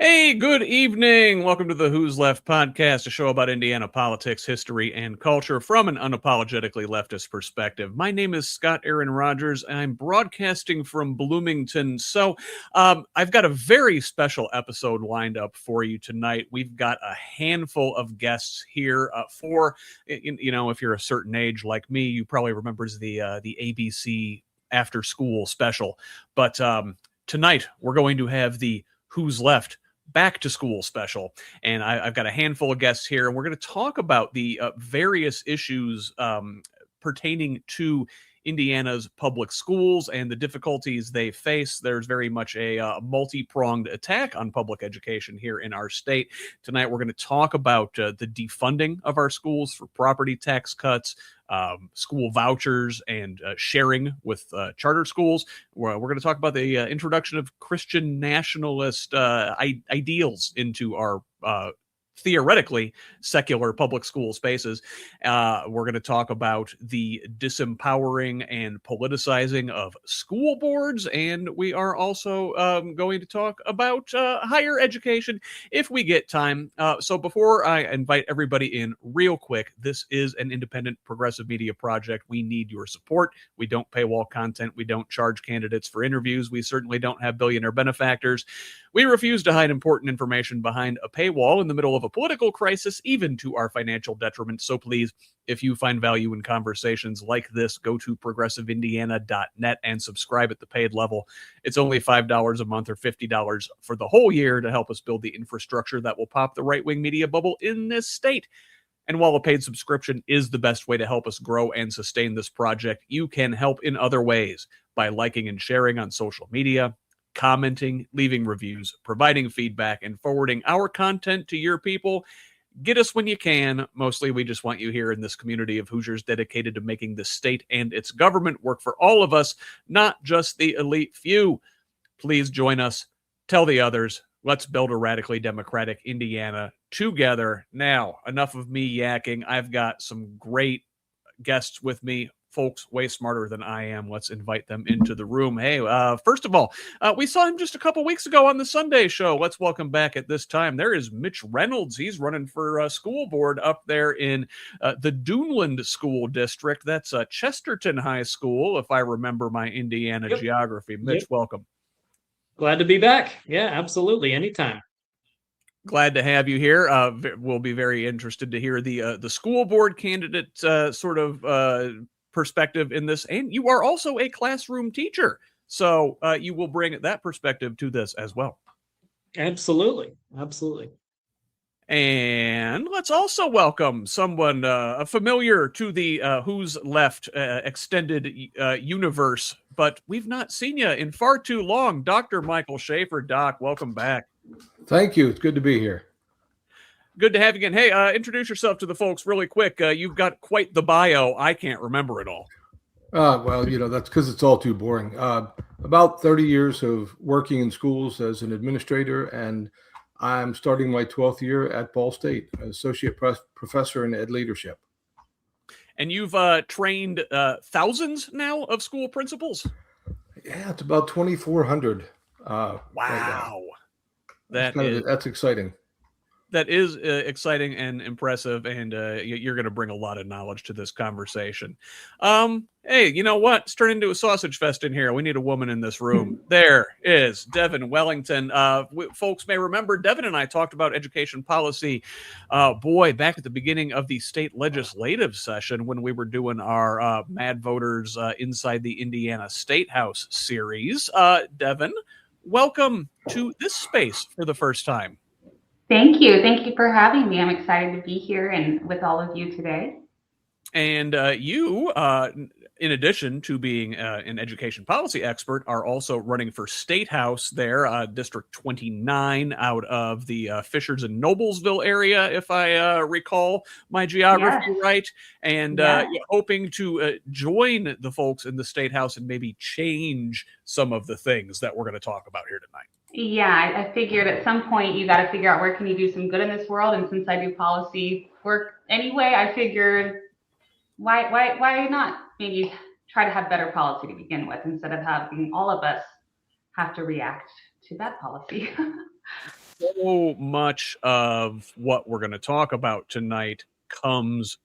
Hey, good evening. Welcome to the Who's Left podcast, a show about Indiana politics, history, and culture from an unapologetically leftist perspective. My name is Scott Aaron Rogers, and I'm broadcasting from Bloomington. I've got a very special episode lined up for you tonight. We've got a handful of guests here if you're a certain age like me, you probably remembers the ABC after school special. But tonight, we're going to have the Who's Left back to school special, and I've got a handful of guests here, and we're going to talk about the various issues pertaining to Indiana's public schools and the difficulties they face. There's very much a multi-pronged attack on public education here in our state. Tonight, we're going to talk about the defunding of our schools for property tax cuts, school vouchers, and sharing with charter schools. We're going to talk about the introduction of Christian nationalist ideals into our theoretically secular public school spaces. We're going to talk about the disempowering and politicizing of school boards, and we are also going to talk about higher education if we get time. So before I invite everybody in real quick, this is an independent progressive media project. We need your support. We don't paywall content. We don't charge candidates for interviews. We certainly don't have billionaire benefactors. We refuse to hide important information behind a paywall in the middle of a political crisis, even to our financial detriment. So please, if you find value in conversations like this, go to progressiveindiana.net and subscribe at the paid level. It's only $5 a month or $50 for the whole year to help us build the infrastructure that will pop the right-wing media bubble in this state. And while a paid subscription is the best way to help us grow and sustain this project, you can help in other ways by liking and sharing on social media, commenting, leaving reviews, providing feedback, and forwarding our content to your people. Get us when you can. Mostly, we just want you here in this community of Hoosiers dedicated to making the state and its government work for all of us, not just the elite few. Please join us. Tell the others. Let's build a radically democratic Indiana together. Now, enough of me yakking. I've got some great guests with me. Folks way smarter than I am. Let's invite them into the room. Hey, first of all, we saw him just a couple weeks ago on the Sunday show. Let's welcome back at this time. There is Mitch Reynolds. He's running for school board up there in the Duneland School District. That's Chesterton High School, if I remember my Indiana geography. Mitch, welcome. Glad to be back. Yeah, absolutely. Anytime. Glad to have you here. We'll be very interested to hear the school board candidate perspective in this, and you are also a classroom teacher, so you will bring that perspective to this as well. Absolutely. And let's also welcome someone familiar to the Who's Left extended universe, but we've not seen you in far too long. Dr. Michael Shaffer. Doc, welcome back. Thank you. It's good to be here. Good to have you again. Hey, introduce yourself to the folks really quick. You've got quite the bio. I can't remember it all. Well, that's because it's all too boring. About 30 years of working in schools as an administrator, and I'm starting my 12th year at Ball State, associate professor in ed leadership. And you've trained thousands now of school principals? Yeah, it's about 2,400. Wow. Right, that's exciting. That is exciting and impressive, and you're going to bring a lot of knowledge to this conversation. Hey, you know what? It's turned into a sausage fest in here. We need a woman in this room. There is Devon Wellington. Folks may remember Devon and I talked about education policy, back at the beginning of the state legislative session when we were doing our Mad Voters Inside the Indiana State House series. Devon, welcome to this space for the first time. Thank you. Thank you for having me. I'm excited to be here and with all of you today. And you, in addition to being an education policy expert, are also running for State House there, District 29 out of the Fishers and Noblesville area, if I recall my geography right. And you're hoping to join the folks in the State House and maybe change some of the things that we're going to talk about here tonight. Yeah, I figured at some point you got to figure out where can you do some good in this world. And since I do policy work anyway, I figured why not maybe try to have better policy to begin with instead of having all of us have to react to that policy. so much of what we're going to talk about tonight comes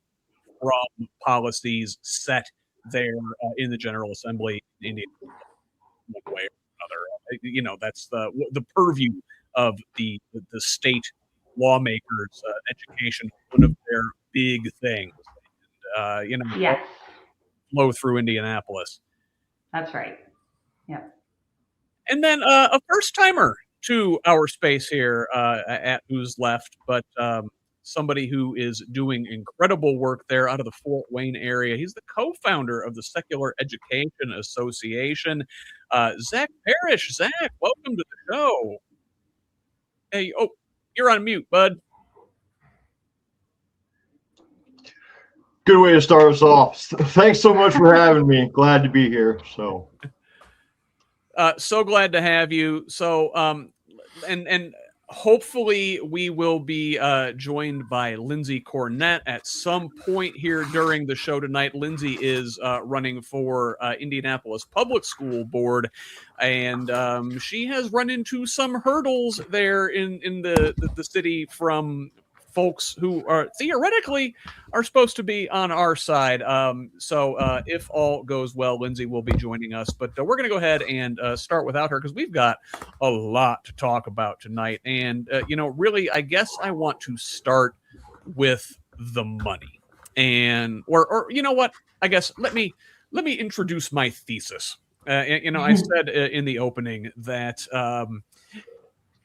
from policies set there in the General Assembly in India, one way or another. That's the purview of the state lawmakers. Education, one of their big things. Yes, flow through Indianapolis. that's right. Yeah. And then a first timer to our space here at Who's Left, but somebody who is doing incredible work there out of the Fort Wayne area. He's the co-founder of the Secular Education Association. Zach Parrish. Zach, welcome to the show. Hey, you're on mute, bud. Good way to start us off. Thanks so much for having me. Glad to be here. So glad to have you. So, and hopefully we will be joined by Lindsey Cornett at some point here during the show tonight. Lindsey is running for Indianapolis Public School Board, and she has run into some hurdles there in the city from folks who are theoretically are supposed to be on our side. So if all goes well, Lindsey will be joining us, but we're going to go ahead and start without her because we've got a lot to talk about tonight. And, really, I guess I want to start with the money and, or you know what, I guess let me introduce my thesis. I said in the opening that,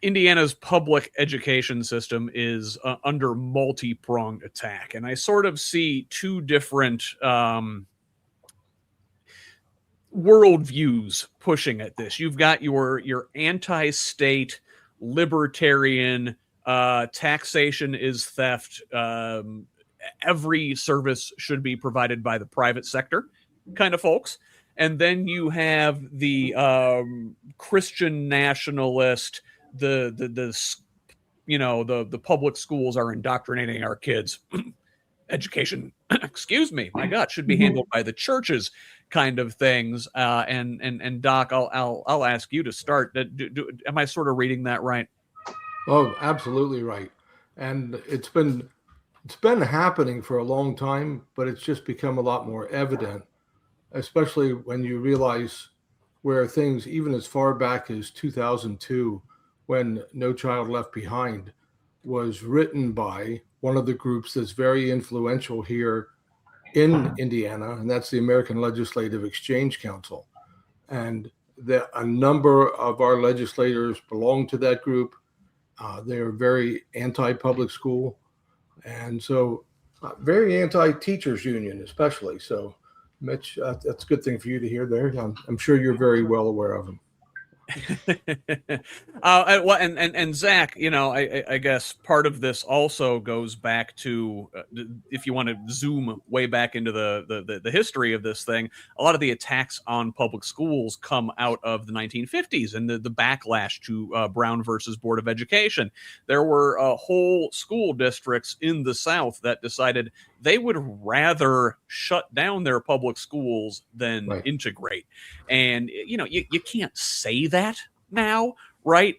Indiana's public education system is under multi-pronged attack. And I sort of see two different worldviews pushing at this. You've got your anti-state, libertarian, taxation is theft, every service should be provided by the private sector kind of folks. And then you have the Christian nationalist, the public schools are indoctrinating our kids. Education, excuse me, my God, should be handled by the churches, kind of things. And Doc, I'll ask you to start. Am I sort of reading that right? Oh, absolutely right. And it's been happening for a long time, but it's just become a lot more evident, especially when you realize where things, even as far back as 2002. When No Child Left Behind was written by one of the groups that's very influential here in Indiana, and that's the American Legislative Exchange Council. And a number of our legislators belong to that group. They are very anti-public school, and so very anti-teachers union, especially. So, Mitch, that's a good thing for you to hear there. I'm sure you're very well aware of them. And Zach, I guess part of this also goes back to, if you want to zoom way back into the history of this thing, a lot of the attacks on public schools come out of the 1950s and the backlash to Brown versus Board of Education. There were whole school districts in the South that decided they would rather shut down their public schools than integrate. And, you can't say that now, right?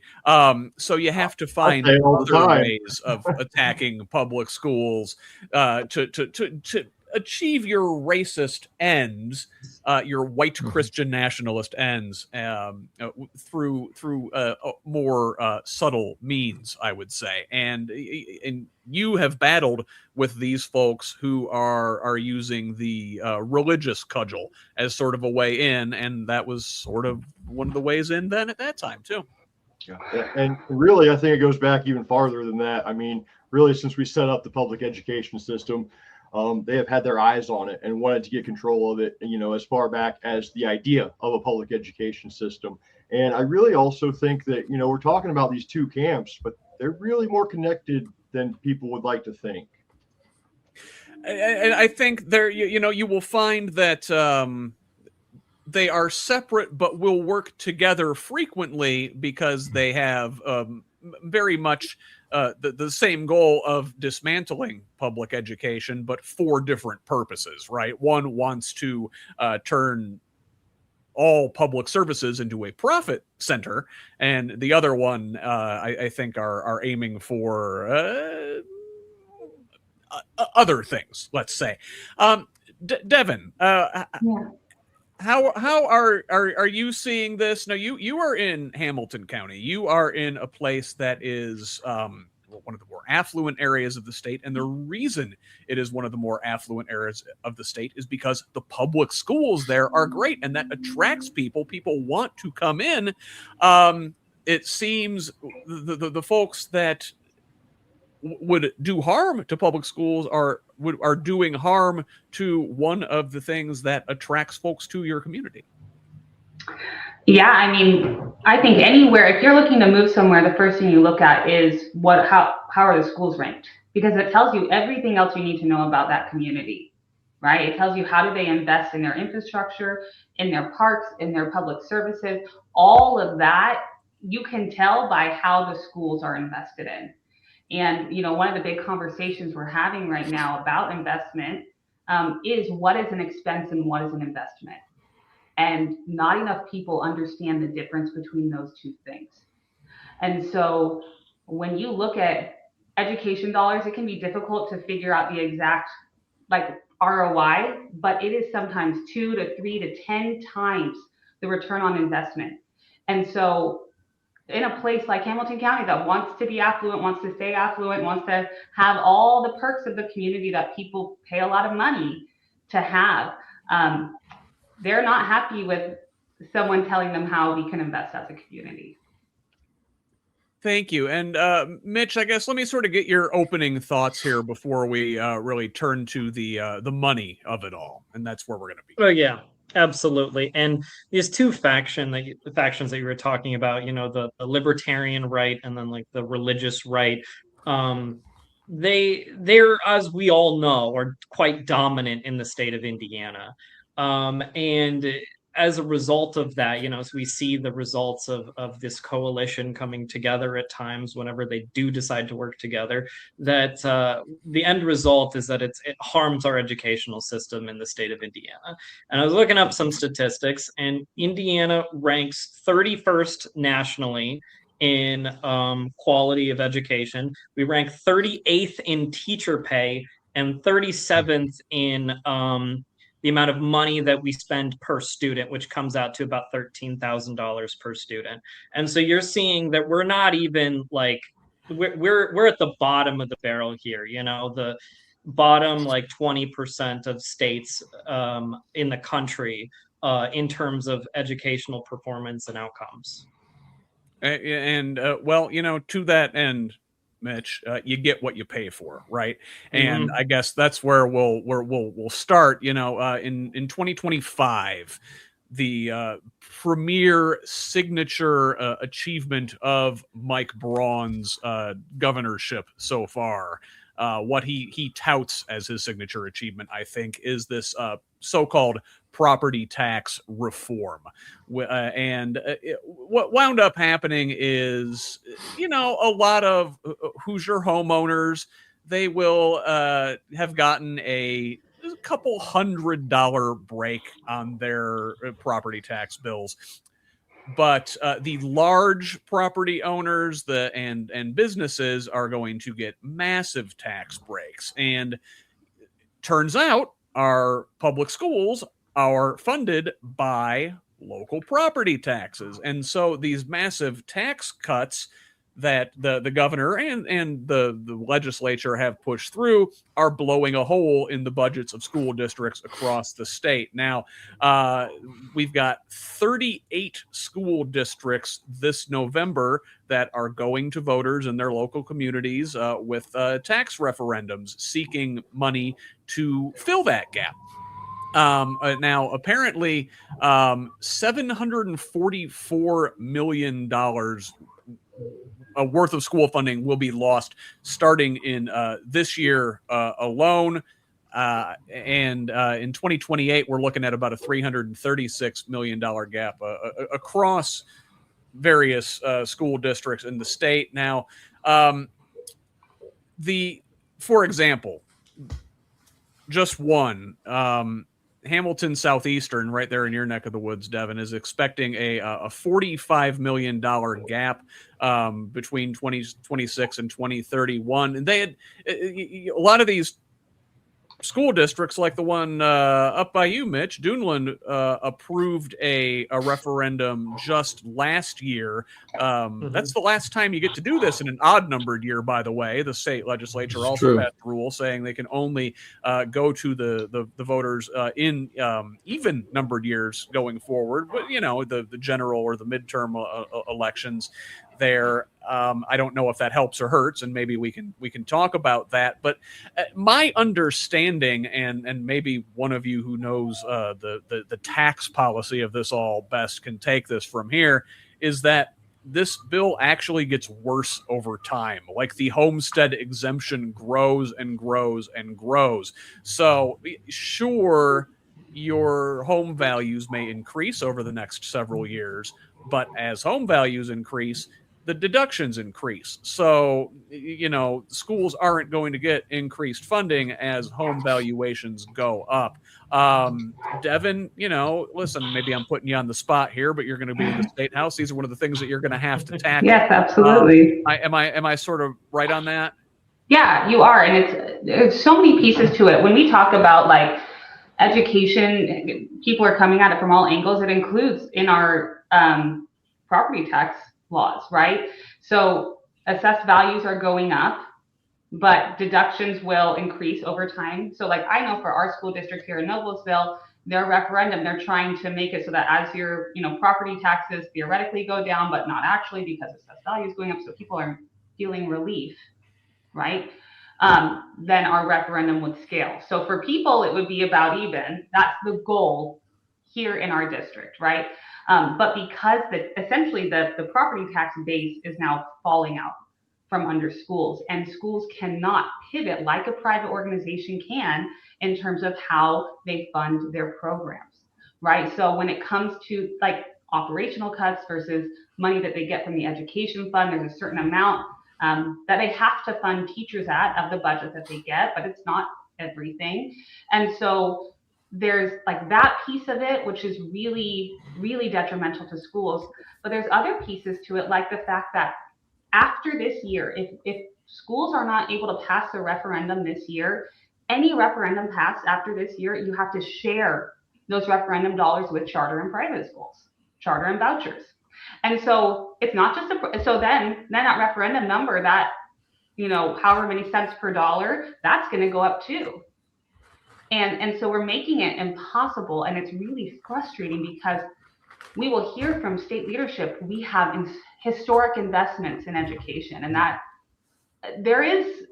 So you have to find other ways of attacking public schools to achieve your racist ends, your white Christian nationalist ends, through more subtle means, I would say. And you have battled with these folks who are using the religious cudgel as sort of a way in, and that was sort of one of the ways in then at that time too. Yeah. And really, I think it goes back even farther than that. I mean, really, since we set up the public education system, they have had their eyes on it and wanted to get control of it, as far back as the idea of a public education system. And I really also think that, we're talking about these two camps, but they're really more connected than people would like to think. I think there, you will find that they are separate, but will work together frequently because they have very much the same goal of dismantling public education, but for different purposes, right? One wants to turn all public services into a profit center, and the other one, I think, are aiming for other things. Let's say, Devon, Yeah. how are you seeing this? Now, you are in Hamilton County. You are in a place that is one of the more affluent areas of the state, and the reason it is one of the more affluent areas of the state is because the public schools there are great, and that attracts people. People want to come in. It seems the folks that would do harm to public schools are doing harm to one of the things that attracts folks to your community. Yeah, I mean, I think anywhere, if you're looking to move somewhere, the first thing you look at is how are the schools ranked? Because it tells you everything else you need to know about that community, right? It tells you how do they invest in their infrastructure, in their parks, in their public services. All of that you can tell by how the schools are invested in. And, you know, one of the big conversations we're having right now about investment is what is an expense and what is an investment. And not enough people understand the difference between those two things. And so when you look at education dollars, it can be difficult to figure out the exact ROI, but it is sometimes 2 to 3 to 10 times the return on investment. And so in a place like Hamilton County that wants to be affluent, wants to stay affluent, wants to have all the perks of the community that people pay a lot of money to have, they're not happy with someone telling them how we can invest as a community. Thank you. And Mitch, I guess let me sort of get your opening thoughts here before we really turn to the money of it all. And that's where we're going to be. Oh, yeah, absolutely. And these two factions that you were talking about, you know, the libertarian right and then like the religious right, they're, as we all know, are quite dominant in the state of Indiana. And as a result of that, you know, as we see the results of this coalition coming together at times whenever they do decide to work together, that the end result is that it harms our educational system in the state of Indiana. And I was looking up some statistics, and Indiana ranks 31st nationally in quality of education. We rank 38th in teacher pay and 37th in the amount of money that we spend per student, which comes out to about $13,000 per student. And so you're seeing that we're not even like, we're at the bottom of the barrel here, you know, the bottom like 20% of states in the country in terms of educational performance and outcomes. And well, you know, to that end, Mitch, you get what you pay for, right? And I guess that's where we'll start. You know, in 2025, the premier signature achievement of Mike Braun's governorship so far, what he touts as his signature achievement, I think, is this so-called property tax reform. And what wound up happening is, you know, a lot of Hoosier homeowners, they will have gotten a couple $100 break on their property tax bills. But the large property owners and businesses are going to get massive tax breaks. And turns out our public schools are funded by local property taxes. And so these massive tax cuts that the governor and the legislature have pushed through are blowing a hole in the budgets of school districts across the state. Now, we've got 38 school districts this November that are going to voters in their local communities with tax referendums seeking money to fill that gap. Now, apparently, $744 million worth of school funding will be lost starting in this year alone. And in 2028, we're looking at about a $336 million gap across various school districts in the state. Now, for example, just one, Hamilton Southeastern, right there in your neck of the woods, Devon, is expecting a $45 million gap between 2026 and 2031. And they had a lot of these school districts, like the one up by you, Mitch, Duneland, approved a referendum just last year. That's the last time you get to do this in an odd-numbered year, by the way. The state legislature also passed a rule saying they can only go to the voters in even-numbered years going forward. But, the general or the midterm elections there. I don't know if that helps or hurts, and maybe we can talk about that. But my understanding, and maybe one of you who knows the tax policy of this all best can take this from here, is that this bill actually gets worse over time. Like the homestead exemption grows and grows and grows. So sure, your home values may increase over the next several years, but as home values increase, the deductions increase. So, schools aren't going to get increased funding as home valuations go up. Devon, listen, maybe I'm putting you on the spot here, but you're going to be in the state house. These are one of the things that you're going to have to tackle. Yes, absolutely. Am I sort of right on that? Yeah, you are. And there's so many pieces to it. When we talk about like education, people are coming at it from all angles. It includes in our property tax laws, right? So assessed values are going up, but deductions will increase over time. So like I know for our school district here in Noblesville, their referendum, they're trying to make it so that as your property taxes theoretically go down, but not actually because assessed value is going up, so people are feeling relief, right? Then our referendum would scale. So for people, it would be about even. That's the goal here in our district, right? But because essentially the property tax base is now falling out from under schools, and schools cannot pivot like a private organization can in terms of how they fund their programs, right? So when it comes to like operational cuts versus money that they get from the education fund, there's a certain amount that they have to fund teachers of the budget that they get, but it's not everything. And so there's like that piece of it, which is really, really detrimental to schools. But there's other pieces to it, like the fact that after this year, if schools are not able to pass the referendum this year, any referendum passed after this year, you have to share those referendum dollars with charter and private schools, charter and vouchers. And so it's not just so then that referendum number, that however many cents per dollar, that's going to go up too. And so we're making it impossible, and it's really frustrating because we will hear from state leadership, we have historic investments in education, and that there is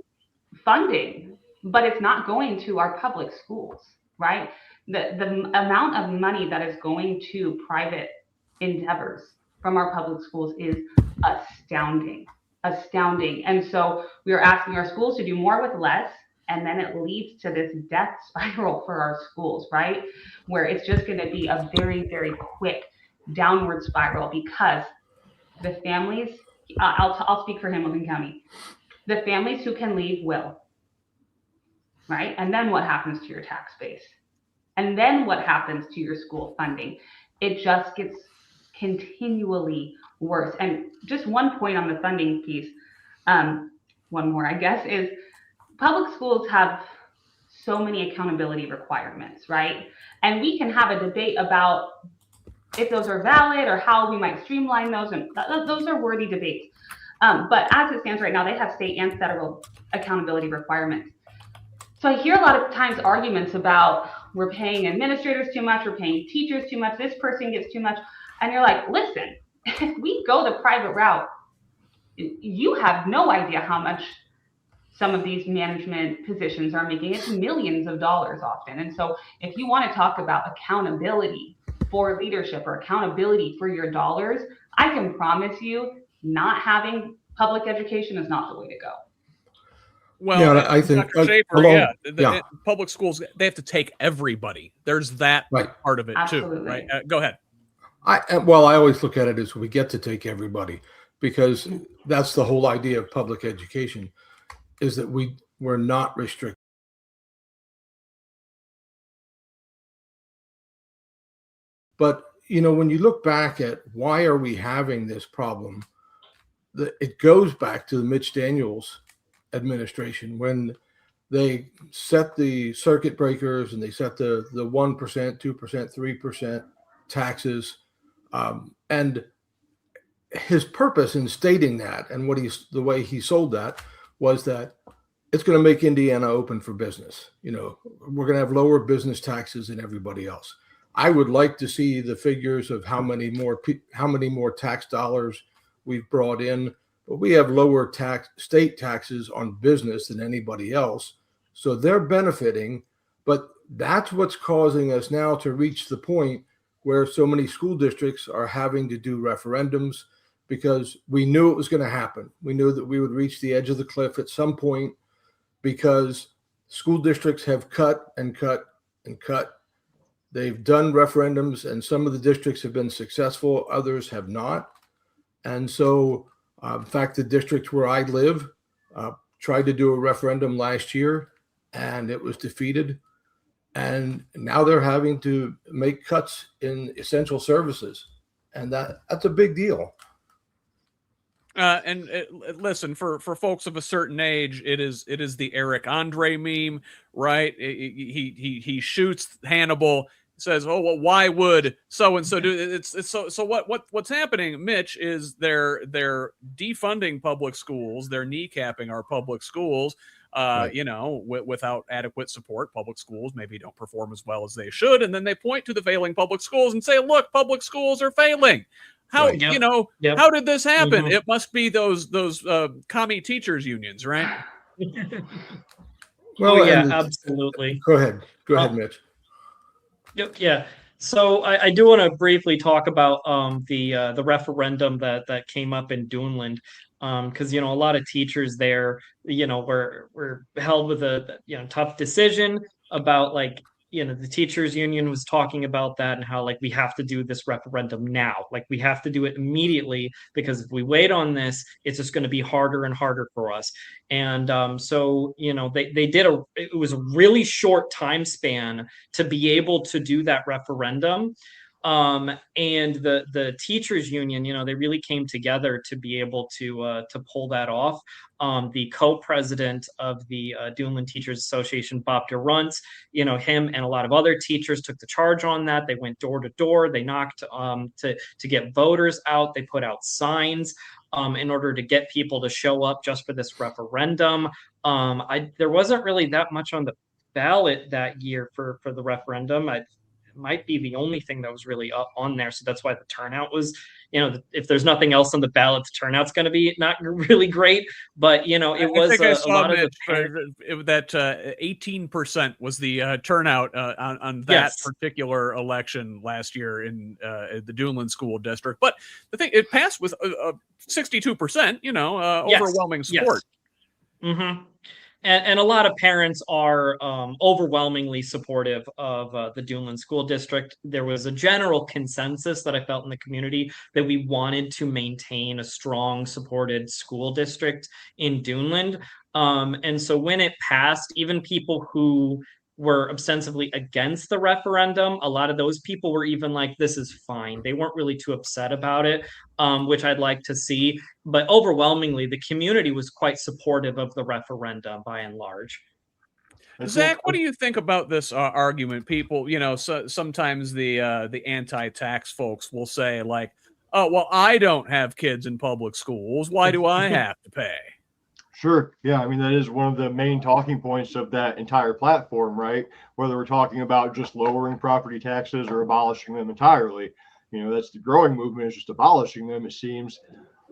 funding, but it's not going to our public schools, right? The amount of money that is going to private endeavors from our public schools is astounding. And so we are asking our schools to do more with less. And then it leads to this death spiral for our schools, right? Where it's just going to be a very, very quick downward spiral because the families, I'll speak for Hamilton County, the families who can leave will, right? And then what happens to your tax base? And then what happens to your school funding? It just gets continually worse. And just one point on the funding piece, one more, I guess, is public schools have so many accountability requirements, right? And we can have a debate about if those are valid or how we might streamline those, and those are worthy debates. But as it stands right now, they have state and federal accountability requirements. So I hear a lot of times arguments about we're paying administrators too much, we're paying teachers too much, this person gets too much. And you're like, listen, if we go the private route, you have no idea how much some of these management positions are making. It's millions of dollars often. And so if you want to talk about accountability for leadership or accountability for your dollars, I can promise you not having public education is not the way to go. Well, yeah, I think Dr. Shaffer, public schools, they have to take everybody. There's that part of it Absolutely. too, right? Go ahead. I always look at it as we get to take everybody, because that's the whole idea of public education, is that we're not restricted. But, you know, when you look back at why are we having this problem, it goes back to the Mitch Daniels administration when they set the circuit breakers and they set the 1%, 2%, 3% taxes. And his purpose in stating that and the way he sold that was that it's going to make Indiana open for business. You know, we're going to have lower business taxes than everybody else. I would like to see the figures of how many more tax dollars we've brought in, but we have lower state taxes on business than anybody else. So they're benefiting, but that's what's causing us now to reach the point where so many school districts are having to do referendums, because we knew it was going to happen. We knew that we would reach the edge of the cliff at some point, because school districts have cut and cut and cut. They've done referendums, and some of the districts have been successful, others have not. And so, in fact, the district where I live tried to do a referendum last year, and it was defeated. And now they're having to make cuts in essential services, and that's a big deal. Listen, for folks of a certain age, it is the Eric Andre meme, right? He shoots Hannibal, says, "Oh well, why would so and so do it?" It's so what's happening, Mitch, is they're defunding public schools, they're kneecapping our public schools. Right. You know, without adequate support, public schools maybe don't perform as well as they should, and then they point to the failing public schools and say, "Look, public schools are failing." How right. You know? Yep. How did this happen? Mm-hmm. It must be those commie teachers unions, right? Well, yeah, absolutely. Go ahead, Mitch. Yeah. So I do want to briefly talk about the referendum that came up in Duneland, because you know a lot of teachers there, you know, were held with a tough decision about, like, you know, the teachers union was talking about that and how, like, we have to do this referendum now, like we have to do it immediately, because if we wait on this, it's just going to be harder and harder for us. And so, you know, it was a really short time span to be able to do that referendum. And the teachers union, you know, they really came together to be able to pull that off. The co-president of the Duneland Teachers Association, Bob Durant, you know, him and a lot of other teachers took the charge on that. They went door to door. They knocked to get voters out. They put out signs in order to get people to show up just for this referendum. There wasn't really that much on the ballot that year for the referendum. Might be the only thing that was really up on there. So that's why the turnout was, you know, if there's nothing else on the ballot, the turnout's going to be not really great. But, you know, it was a lot of that 18% was the turnout on that particular election last year in the Duneland School District. But the thing, it passed with 62%, you know, overwhelming support. Yes. Mm-hmm. And a lot of parents are overwhelmingly supportive of the Duneland School District. There was a general consensus that I felt in the community that we wanted to maintain a strong, supported school district in Duneland. And so when it passed, even people who were ostensibly against the referendum, a lot of those people were even like, this is fine. They weren't really too upset about it, which I'd like to see. But overwhelmingly, the community was quite supportive of the referendum by and large. Zach, what do you think about this argument? People, you know, sometimes the anti-tax folks will say, like, oh, well, I don't have kids in public schools. Why do I have to pay? Sure. Yeah. I mean, that is one of the main talking points of that entire platform, right? Whether we're talking about just lowering property taxes or abolishing them entirely, you know, that's the growing movement, is just abolishing them, it seems.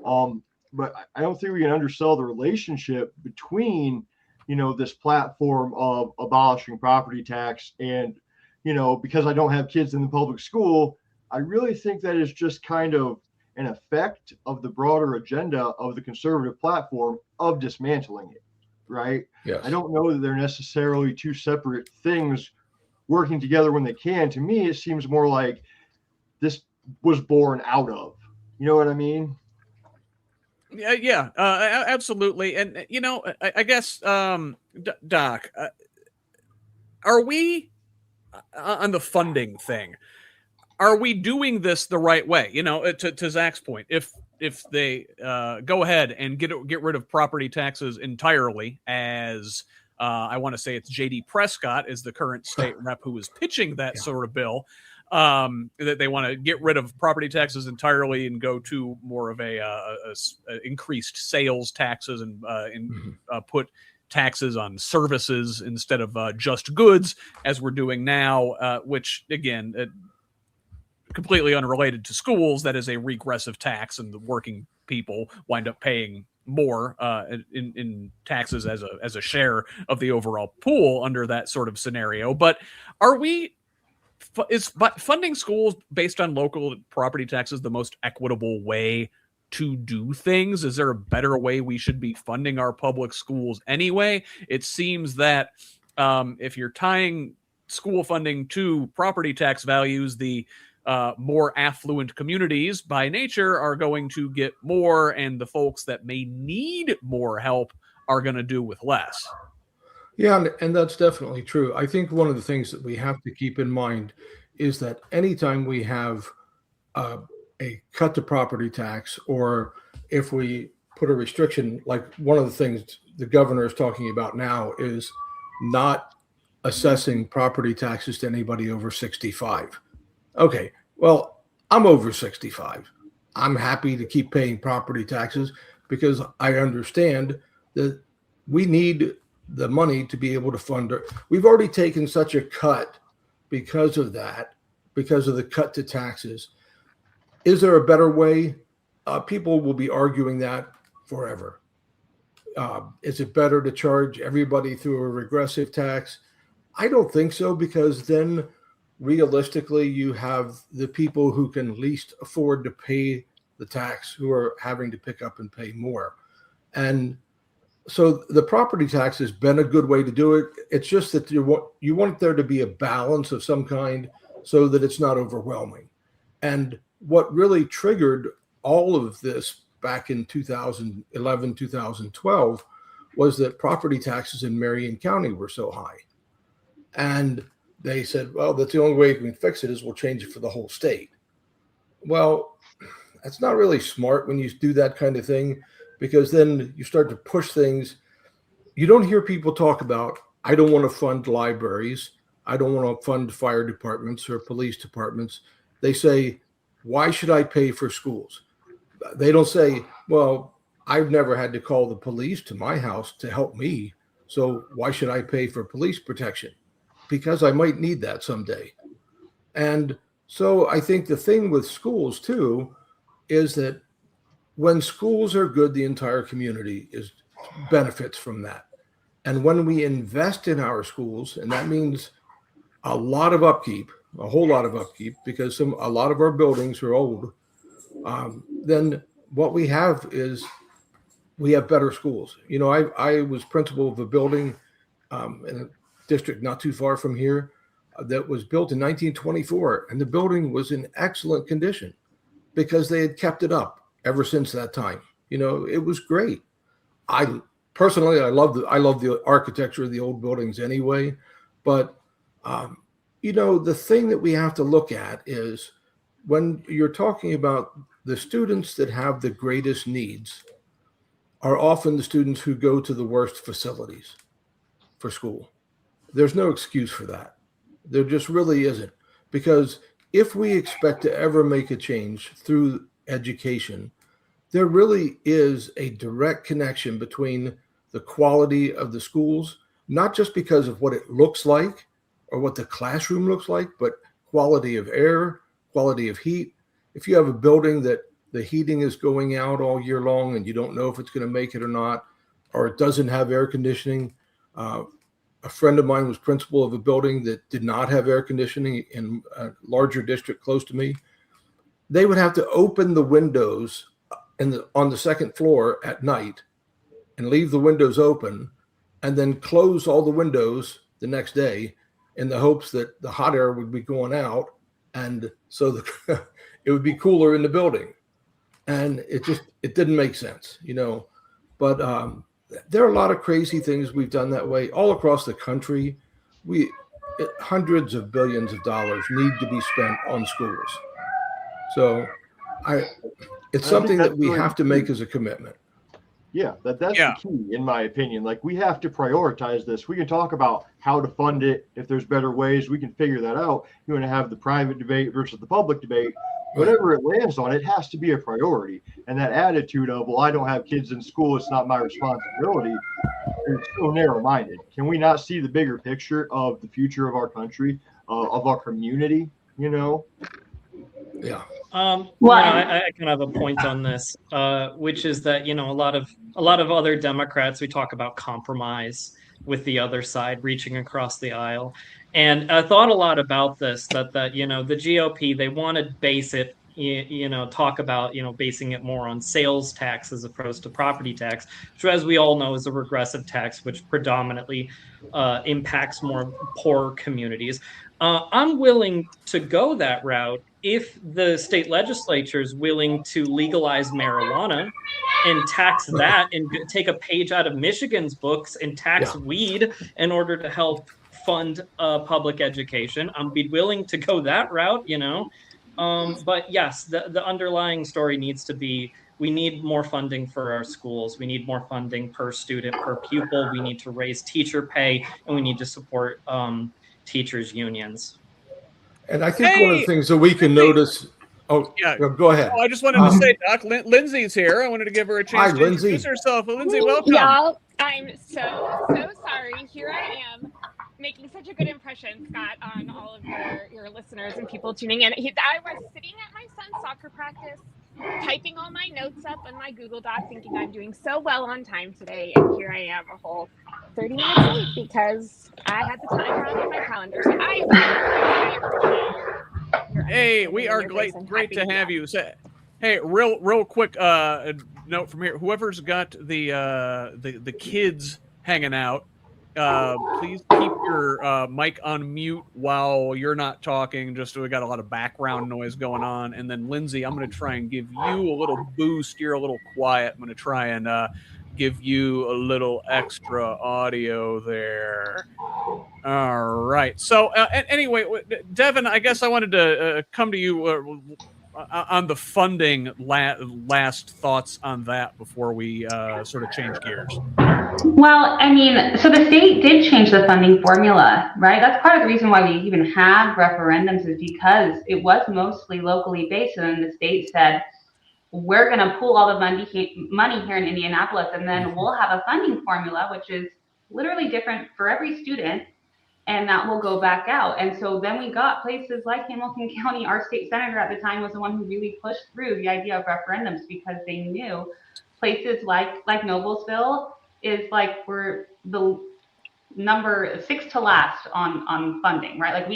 But I don't think we can undersell the relationship between, you know, this platform of abolishing property tax and, you know, because I don't have kids in the public school, I really think that is just kind of an effect of the broader agenda of the conservative platform of dismantling it, right? Yes. I don't know that they're necessarily two separate things working together when they can. To me, it seems more like this was born out of, you know what I mean? Yeah, absolutely. And, you know, I guess, Doc, are we on the funding thing? are we doing this the right way? You know, to Zach's point, if they go ahead and get rid of property taxes entirely, as I want to say it's J.D. Prescott is the current state rep who is pitching that sort of bill, that they want to get rid of property taxes entirely and go to more of a increased sales taxes and put taxes on services instead of just goods, as we're doing now, which again, completely unrelated to schools, that is a regressive tax, and the working people wind up paying more in taxes as a share of the overall pool under that sort of scenario. But is funding schools based on local property taxes the most equitable way to do things? Is there a better way we should be funding our public schools anyway? It seems that if you're tying school funding to property tax values, the more affluent communities by nature are going to get more, and the folks that may need more help are going to do with less. Yeah, and that's definitely true. I think one of the things that we have to keep in mind is that anytime we have a cut to property tax, or if we put a restriction, like one of the things the governor is talking about now is not assessing property taxes to anybody over 65. Okay, well, I'm over 65. I'm happy to keep paying property taxes because I understand that we need the money to be able to fund it. We've already taken such a cut because of that, because of the cut to taxes. Is there a better way? People will be arguing that forever. Is it better to charge everybody through a regressive tax? I don't think so, because then realistically, you have the people who can least afford to pay the tax who are having to pick up and pay more. And so the property tax has been a good way to do it. It's just that you want there to be a balance of some kind so that it's not overwhelming. And what really triggered all of this back in 2011, 2012 was that property taxes in Marion County were so high. And they said, well, that's the only way we can fix it is we'll change it for the whole state. Well, that's not really smart when you do that kind of thing, because then you start to push things. You don't hear people talk about, I don't want to fund libraries. I don't want to fund fire departments or police departments. They say, why should I pay for schools? They don't say, well, I've never had to call the police to my house to help me, so why should I pay for police protection? Because I might need that someday. And so I think the thing with schools too is that when schools are good, the entire community benefits from that. And when we invest in our schools, and that means a lot of upkeep, a whole lot of upkeep, because a lot of our buildings are old, then what we have is we have better schools. You know, I was principal of a building in a district not too far from here that was built in 1924, and the building was in excellent condition because they had kept it up ever since that time. You know, it was great. I personally love the architecture of the old buildings anyway, but you know, the thing that we have to look at is when you're talking about the students that have the greatest needs are often the students who go to the worst facilities for school. There's no excuse for that. There just really isn't. Because if we expect to ever make a change through education, there really is a direct connection between the quality of the schools, not just because of what it looks like or what the classroom looks like, but quality of air, quality of heat. If you have a building that the heating is going out all year long and you don't know if it's going to make it or not, or it doesn't have air conditioning. A friend of mine was principal of a building that did not have air conditioning in a larger district close to me. They would have to open the windows on the second floor at night and leave the windows open and then close all the windows the next day in the hopes that the hot air would be going out. And so it would be cooler in the building. And it didn't make sense, you know, but there are a lot of crazy things we've done that way all across the country. hundreds of billions of dollars need to be spent on schools. So it's something that we have to make as a commitment. Yeah, that's the key, in my opinion. Like, we have to prioritize this. We can talk about how to fund it. If there's better ways, we can figure that out. You want to have the private debate versus the public debate. Whatever it lands on, it has to be a priority. And that attitude of, well, I don't have kids in school, it's not my responsibility, is so narrow-minded. Can we not see the bigger picture of the future of our country, of our community, you know? Yeah. I kind of have a point on this, which is that, you know, a lot of other Democrats, we talk about compromise with the other side, reaching across the aisle. And I thought a lot about this, that you know, the GOP, they want to base it, you know, talk about, you know, basing it more on sales tax as opposed to property tax, which, as we all know, is a regressive tax, which predominantly impacts more poor communities. I'm willing to go that route if the state legislature is willing to legalize marijuana and tax that, and take a page out of Michigan's books and tax weed in order to help fund public education. I'd be willing to go that route, you know. But yes, the underlying story needs to be, we need more funding for our schools. We need more funding per student, per pupil. We need to raise teacher pay, and we need to support teachers' unions. And I think one of the things that we can notice. Oh, yeah. Go ahead. Oh, I just wanted to say, Doc, Lindsey's here. I wanted to give her a chance to introduce herself. Lindsey, welcome. Y'all, I'm so sorry. Here I am, making such a good impression, Scott, on all of your listeners and people tuning in. I was sitting at my son's soccer practice, typing all my notes up on my Google Doc, thinking I'm doing so well on time today, and here I am a whole 30 minutes late because I had the time wrong in my calendar. So I appreciate Hey, we are great to have you. So, hey, real quick note from here. Whoever's got the kids hanging out, please keep your mic on mute while you're not talking. Just we got a lot of background noise going on. And then Lindsey, I'm going to try and give you a little boost. You're a little quiet. I'm going to try and give you a little extra audio there. All right. So anyway, Devon, I guess I wanted to come to you on the funding. Last thoughts on that before we sort of change gears. Well, I mean, so the state did change the funding formula, right? That's part of the reason why we even have referendums, is because it was mostly locally based, and then the state said, we're going to pool all the money here in Indianapolis, and then we'll have a funding formula, which is literally different for every student, and that will go back out. And so then we got places like Hamilton County. Our state senator at the time was the one who really pushed through the idea of referendums, because they knew places like Noblesville is like, we're the number 6 to last on funding, right? Like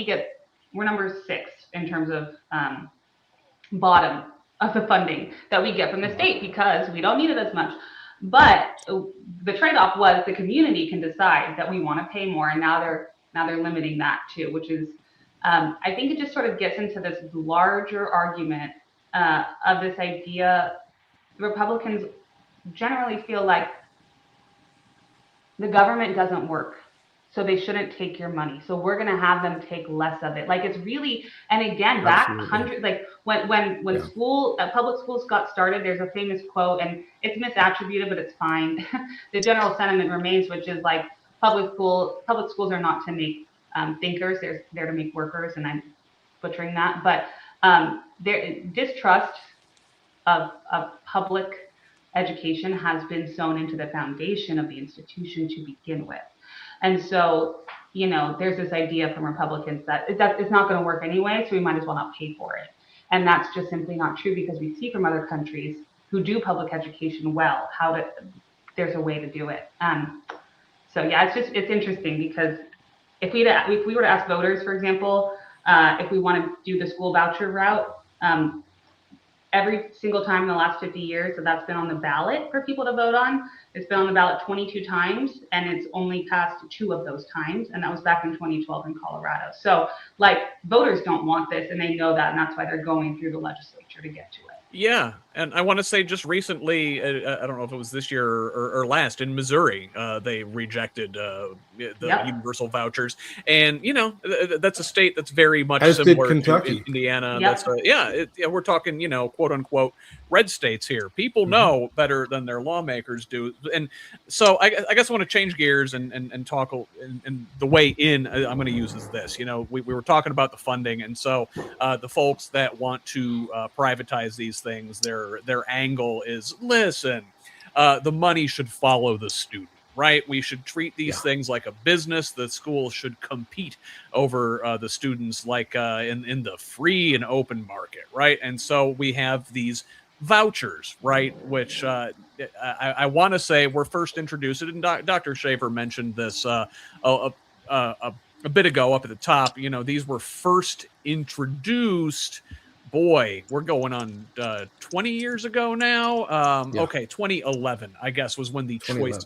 we're number 6 in terms of bottom of the funding that we get from the state, because we don't need it as much. But the trade-off was the community can decide that we want to pay more, and now they're limiting that too, which is I think it just sort of gets into this larger argument of this idea. Republicans generally feel like the government doesn't work, so they shouldn't take your money. So we're going to have them take less of it. Like, it's really, and again, back hundreds, like when public schools got started, there's a famous quote, and it's misattributed, but it's fine. The general sentiment remains, which is like, public schools are not to make thinkers, they're to make workers, and I'm butchering that. But distrust of public education has been sewn into the foundation of the institution to begin with. And so, you know, there's this idea from Republicans that it's not going to work anyway, so we might as well not pay for it. And that's just simply not true, because we see from other countries who do public education well, there's a way to do it. So yeah, it's interesting, because if we were to ask voters, for example, if we want to do the school voucher route, every single time in the last 50 years that that's been on the ballot for people to vote on, it's been on the ballot 22 times, and it's only passed 2 of those times, and that was back in 2012 in Colorado. So, like, voters don't want this, and they know that, and that's why they're going through the legislature to get to it. Yeah, and I want to say just recently, I don't know if it was this year or last, in Missouri, they rejected the Yep. universal vouchers, and that's a state that's very much As did similar to Kentucky. Indiana. Yep. That's we're talking quote unquote red states here. People know better than their lawmakers do, and so I guess I want to change gears and talk and the way in I'm going to use is this. We were talking about the funding, and so the folks that want to privatize these things, their angle is, listen, the money should follow the student, right? We should treat these things like a business. The school should compete over the students like in the free and open market, right? And so we have these vouchers, right? Which I want to say were first introduced, and Dr. Shaffer mentioned this a bit ago up at the top. These were first introduced. Boy, we're going on 20 years ago now. Okay, 2011, I guess, was when the choice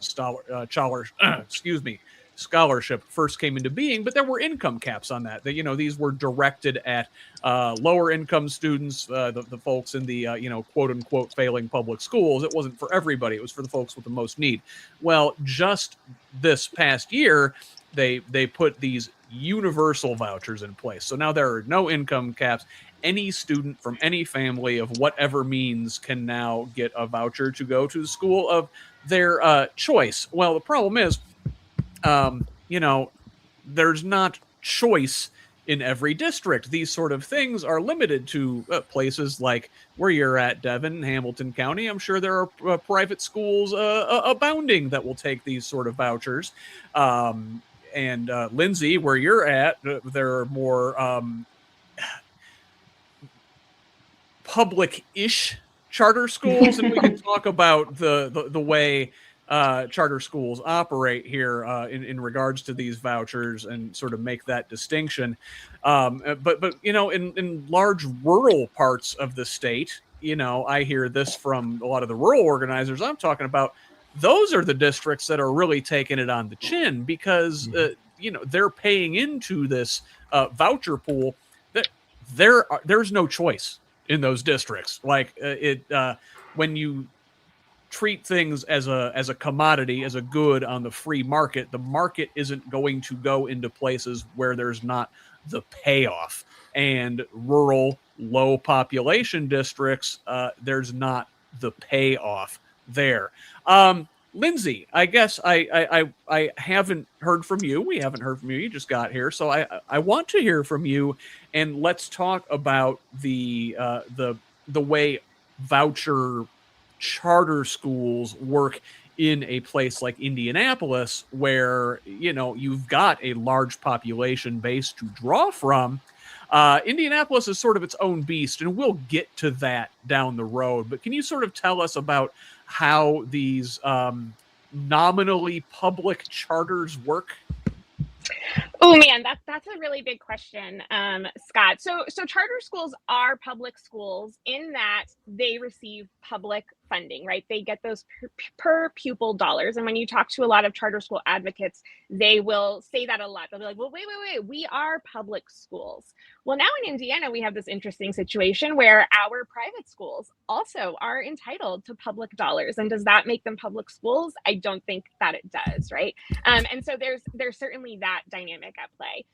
scholarship first came into being. But there were income caps on that. These were directed at lower income students, the folks in the quote unquote failing public schools. It wasn't for everybody. It was for the folks with the most need. Well, just this past year, they put these universal vouchers in place. So now there are no income caps. Any student from any family of whatever means can now get a voucher to go to the school of their choice. Well, the problem is, there's not choice in every district. These sort of things are limited to places like where you're at, Devon, Hamilton County. I'm sure there are private schools abounding that will take these sort of vouchers. And Lindsey, where you're at, there are more public-ish charter schools, and we can talk about the way charter schools operate here in regards to these vouchers and sort of make that distinction. But in large rural parts of the state, I hear this from a lot of the rural organizers I'm talking about. Those are the districts that are really taking it on the chin because they're paying into this voucher pool. That there's no choice in those districts. Like when you treat things as a commodity, as a good on the free market, the market isn't going to go into places where there's not the payoff. And rural, low population districts, there's not the payoff there. Lindsey, I guess I haven't heard from you. We haven't heard from you. You just got here, so I want to hear from you, and let's talk about the way voucher charter schools work in a place like Indianapolis, where you've got a large population base to draw from. Indianapolis is sort of its own beast, and we'll get to that down the road. But can you sort of tell us about how these nominally public charters work? Oh man, that's a really big question, Scott. So charter schools are public schools in that they receive public funding, right? They get those per pupil dollars. And when you talk to a lot of charter school advocates, they will say that a lot. They'll be like, well, wait, we are public schools. Well, now in Indiana, we have this interesting situation where our private schools also are entitled to public dollars. And does that make them public schools? I don't think that it does, right? And so there's certainly that dynamic at play.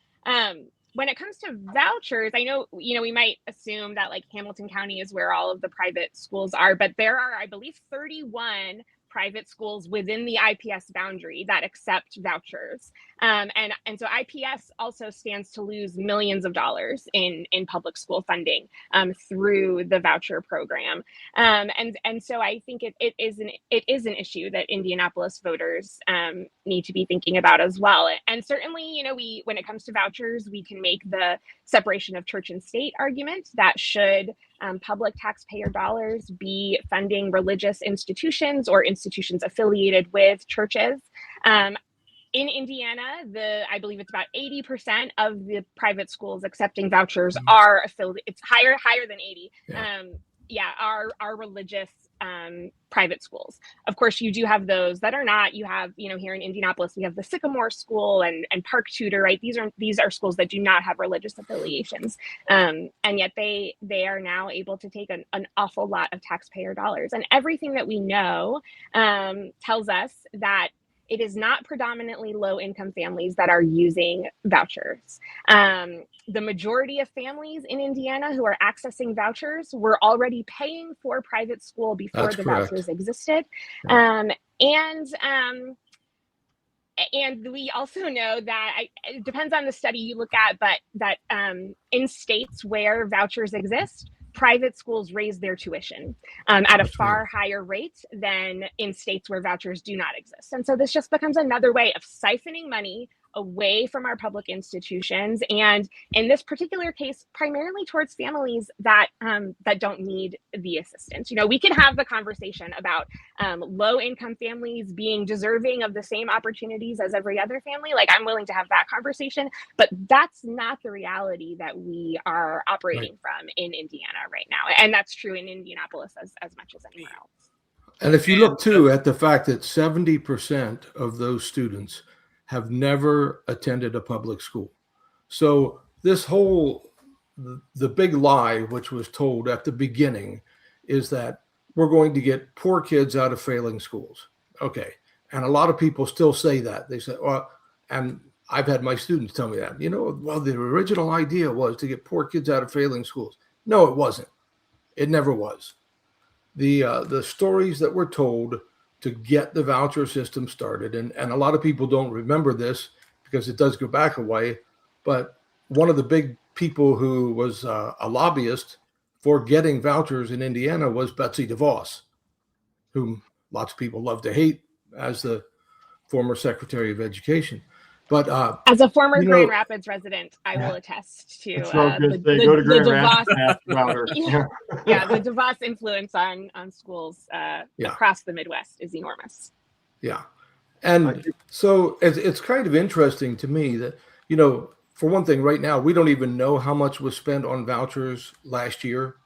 When it comes to vouchers, I know, we might assume that like Hamilton County is where all of the private schools are, but there are, I believe, 31 private schools within the IPS boundary that accept vouchers. And so IPS also stands to lose millions of dollars in public school funding through the voucher program. And so I think it is an issue that Indianapolis voters need to be thinking about as well. And certainly, when it comes to vouchers, we can make the separation of church and state argument that should public taxpayer dollars be funding religious institutions or institutions affiliated with churches. In Indiana, I believe it's about 80% of the private schools accepting vouchers are affiliated. It's higher than 80. Yeah. are religious private schools. Of course, you do have those that are not. You have, here in Indianapolis, we have the Sycamore School and Park Tudor, right? These are schools that do not have religious affiliations, and yet they are now able to take an awful lot of taxpayer dollars. And everything that we know tells us that it is not predominantly low-income families that are using vouchers. The majority of families in Indiana who are accessing vouchers were already paying for private school before That's the correct. vouchers existed. Yeah. And we also know that it depends on the study you look at, but that in states where vouchers exist, private schools raise their tuition at a far higher rate than in states where vouchers do not exist. And so this just becomes another way of siphoning money away from our public institutions, and in this particular case, primarily towards families that don't need the assistance. We can have the conversation about low-income families being deserving of the same opportunities as every other family. Like, I'm willing to have that conversation, but that's not the reality that we are operating from in Indiana right now, and that's true in Indianapolis as much as anywhere else. And if you look too at the fact that 70% of those students have never attended a public school. So this the big lie, which was told at the beginning, is that we're going to get poor kids out of failing schools. Okay. And a lot of people still say that. They say, well, and I've had my students tell me that, well, the original idea was to get poor kids out of failing schools. No, it wasn't. It never was. The stories that were told to get the voucher system started. And a lot of people don't remember this because it does go back a way. But one of the big people who was a lobbyist for getting vouchers in Indiana was Betsy DeVos, whom lots of people love to hate as the former Secretary of Education. But as a former Grand Rapids resident, I will attest to the DeVos influence on schools across the Midwest is enormous. Yeah. And so it's kind of interesting to me that, for one thing, right now, we don't even know how much was spent on vouchers last year.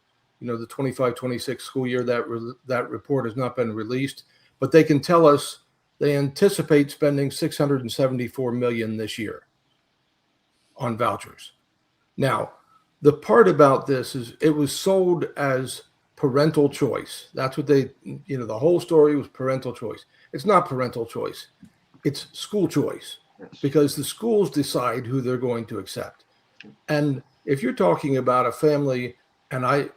The 25-26 school year, that report has not been released, but they can tell us they anticipate spending $674 million this year on vouchers. Now, the part about this is it was sold as parental choice. That's what the whole story was parental choice. It's not parental choice. It's school choice, because the schools decide who they're going to accept. And if you're talking about a family, and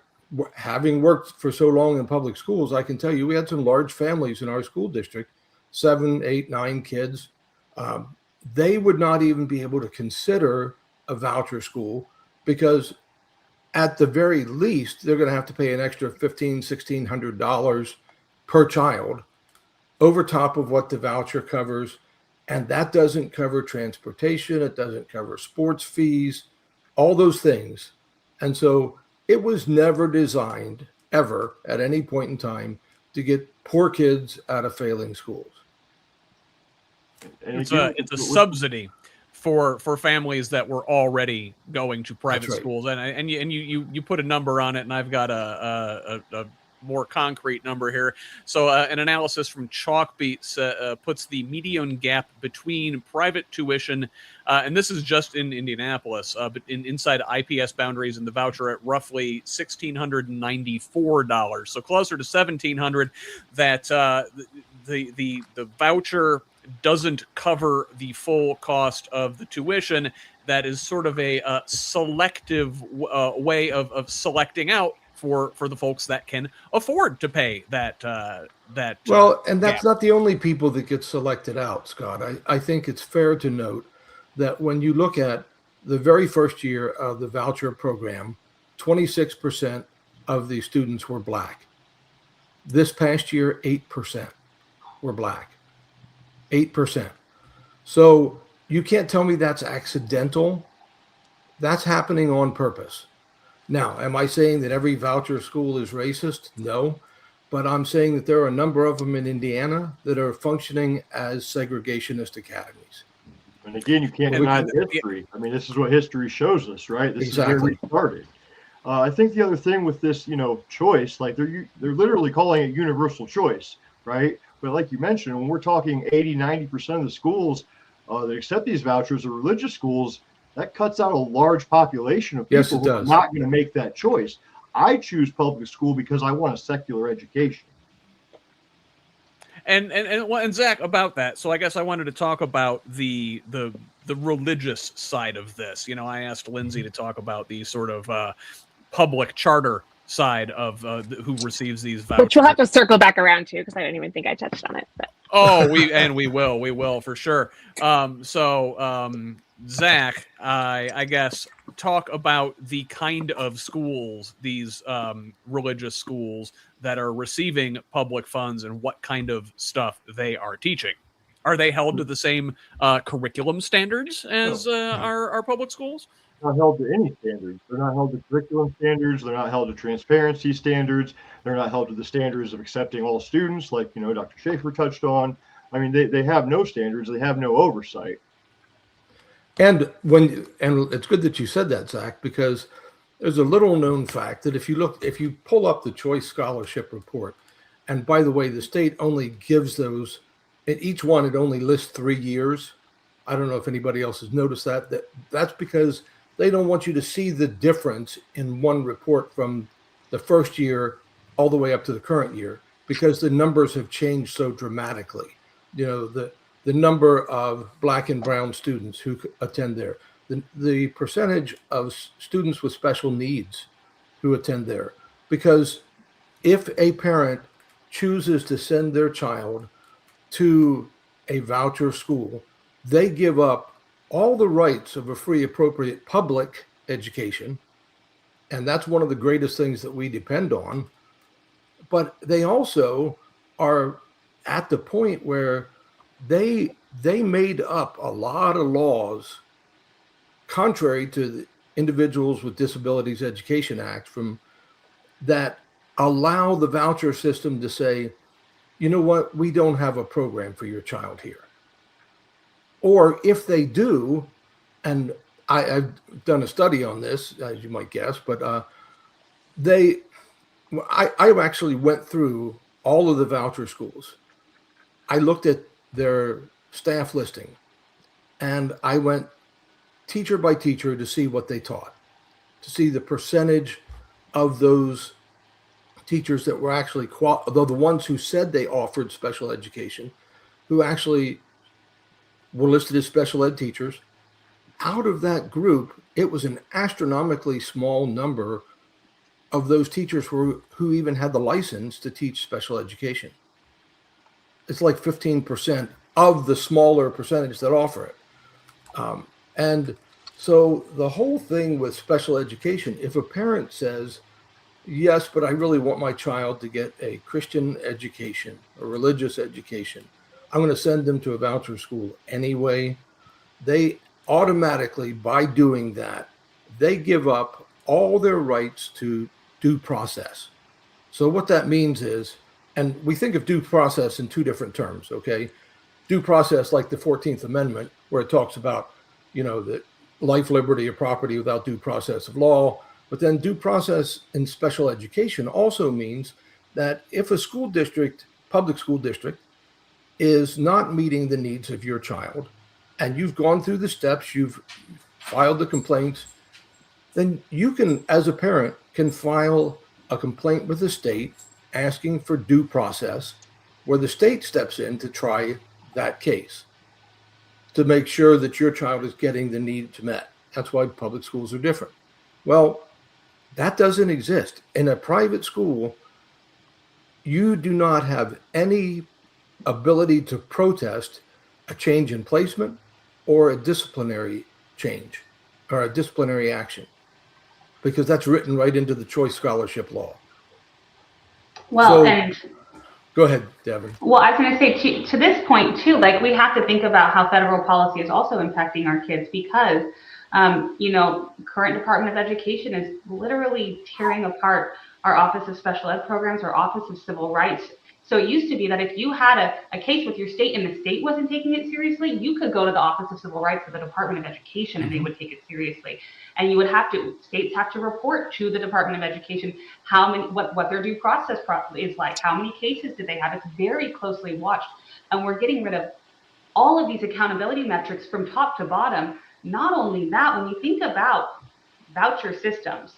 having worked for so long in public schools, I can tell you we had some large families in our school district, 7, 8, 9 kids. They would not even be able to consider a voucher school because at the very least, they're going to have to pay an extra $1,500, $1,600 per child over top of what the voucher covers. And that doesn't cover transportation. It doesn't cover sports fees, all those things. And so it was never designed ever at any point in time to get poor kids out of failing schools. It's a subsidy for families that were already going to private schools, and you put a number on it, and I've got a more concrete number here. So an analysis from Chalkbeat puts the median gap between private tuition, and this is just in Indianapolis, but inside IPS boundaries and the voucher at roughly $1,694, so closer to $1,700. That the voucher doesn't cover the full cost of the tuition. That is sort of a selective way of selecting out for the folks that can afford to pay that. And that's not the only people that get selected out, Scott. I think it's fair to note that when you look at the very first year of the voucher program, 26% of the students were Black. This past year, 8% were Black. 8%. So you can't tell me that's accidental. That's happening on purpose. Now, am I saying that every voucher school is racist? No. But I'm saying that there are a number of them in Indiana that are functioning as segregationist academies. And again, you can't deny the history. I mean, this is what history shows us, right? This is where we started. I think the other thing with this, choice, like they're literally calling it universal choice, right? But like you mentioned, when we're talking 80-90% of the schools that accept these vouchers are religious schools, that cuts out a large population of people who are not going to make that choice. I choose public school because I want a secular education. And Zach, about that. So I guess I wanted to talk about the religious side of this. I asked Lindsey to talk about the sort of public charter side of who receives these vouchers. Which we'll have to circle back around to, because I don't even think I touched on it. But. Oh, we will for sure. Zach, I guess talk about the kind of schools, these religious schools that are receiving public funds and what kind of stuff they are teaching. Are they held to the same curriculum standards as our public schools? Not held to any standards. They're not held to curriculum standards. They're not held to transparency standards. They're not held to the standards of accepting all students, like Dr. Shaffer touched on. I mean, they have no standards. They have no oversight. And it's good that you said that, Zach, because there's a little known fact that if you pull up the Choice Scholarship Report, and by the way, the state only gives those, at each one it only lists 3 years. I don't know if anybody else has noticed that's because they don't want you to see the difference in one report from the first year all the way up to the current year, because the numbers have changed so dramatically. The number of Black and brown students who attend there, the percentage of students with special needs who attend there. Because if a parent chooses to send their child to a voucher school, they give up all the rights of a free, appropriate public education. And that's one of the greatest things that we depend on. But they also are at the point where they made up a lot of laws contrary to the Individuals with Disabilities Education Act that allow the voucher system to say, you know what, we don't have a program for your child here. Or if they do, and I've done a study on this, as you might guess, but I actually went through all of the voucher schools. I looked at their staff listing, and I went teacher by teacher to see what they taught, to see the percentage of those teachers that were actually, the ones who said they offered special education, who actually were listed as special ed teachers. Out of that group, it was an astronomically small number of those teachers who even had the license to teach special education. It's like 15% of the smaller percentage that offer it. And so the whole thing with special education, if a parent says, yes, but I really want my child to get a Christian education, a religious education, I'm going to send them to a voucher school anyway, they automatically, by doing that, they give up all their rights to due process. So what that means is, and we think of due process in two different terms, okay? Due process like the 14th Amendment, where it talks about, that life, liberty, or property without due process of law. But then due process in special education also means that if a school district, public school district, is not meeting the needs of your child, and you've gone through the steps, you've filed the complaints, then you can, as a parent, can file a complaint with the state asking for due process, where the state steps in to try that case to make sure that your child is getting the needs met. That's why public schools are different. Well, that doesn't exist. In a private school, you do not have any ability to protest a change in placement or a disciplinary change or a disciplinary action, because that's written right into the Choice Scholarship Law. Well, go ahead, Devon. Well, I was going to say to this point too, like we have to think about how federal policy is also impacting our kids, because, current Department of Education is literally tearing apart our Office of Special Ed Programs, our Office of Civil Rights, So it used to be that if you had a case with your state and the state wasn't taking it seriously, you could go to the Office of Civil Rights of the Department of Education and they would take it seriously. And you would states have to report to the Department of Education what their due process is like, how many cases did they have. It's very closely watched. And we're getting rid of all of these accountability metrics from top to bottom. Not only that, when you think about voucher systems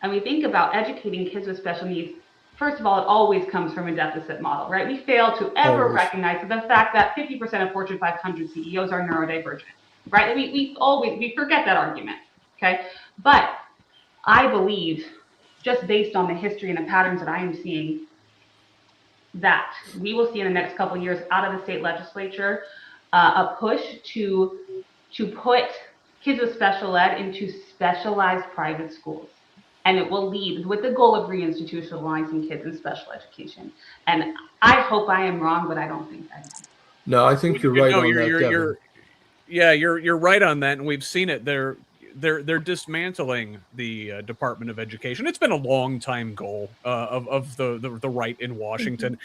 and we think about educating kids with special needs, first of all, it always comes from a deficit model, right? We fail to ever recognize the fact that 50% of Fortune 500 CEOs are neurodivergent, right? We forget that argument, okay? But I believe, just based on the history and the patterns that I am seeing, that we will see in the next couple of years out of the state legislature a push to put kids with special ed into specialized private schools. And it will lead with the goal of reinstitutionalizing kids in special education. And I hope I am wrong, but I don't think I am. No, I think you're right on that, Devon. You're right on that, and we've seen it. They're dismantling the Department of Education. It's been a long time goal of the right in Washington.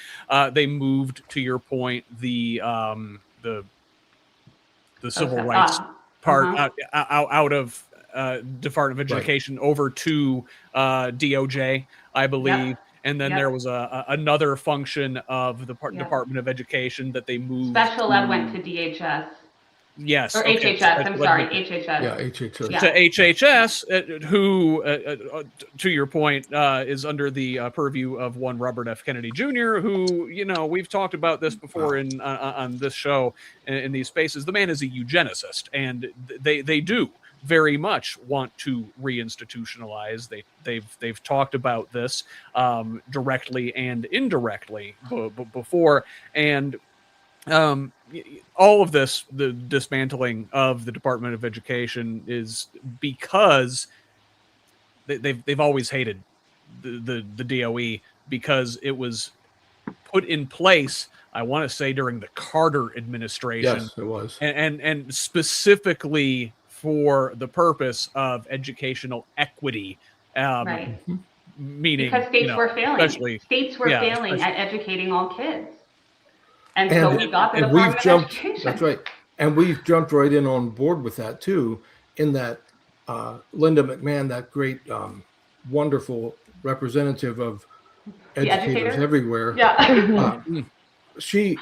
They moved, to your point, the civil rights part out of Department of Education over to DOJ, I believe. Yep. And then there was another function of the Department of Education that they moved. Special ed went to DHS. Yes. Or HHS, I'm sorry, HHS. Yeah, HHS. To HHS, who, to your point, is under the purview of one Robert F. Kennedy Jr., who, we've talked about this before on this show in these spaces. The man is a eugenicist, and they do very much want to reinstitutionalize. They've talked about this directly and indirectly before, and all of this, the dismantling of the Department of Education, is because they've always hated the DOE, because it was put in place, I want to say, during the Carter administration. Yes, it was, and specifically for the purpose of educational equity. Right. Meaning, because states were failing. States were failing at educating all kids. And so we got the Department of Education. That's right. And we've jumped right in on board with that too, in that Linda McMahon, that great, wonderful representative of educators everywhere. Yeah. She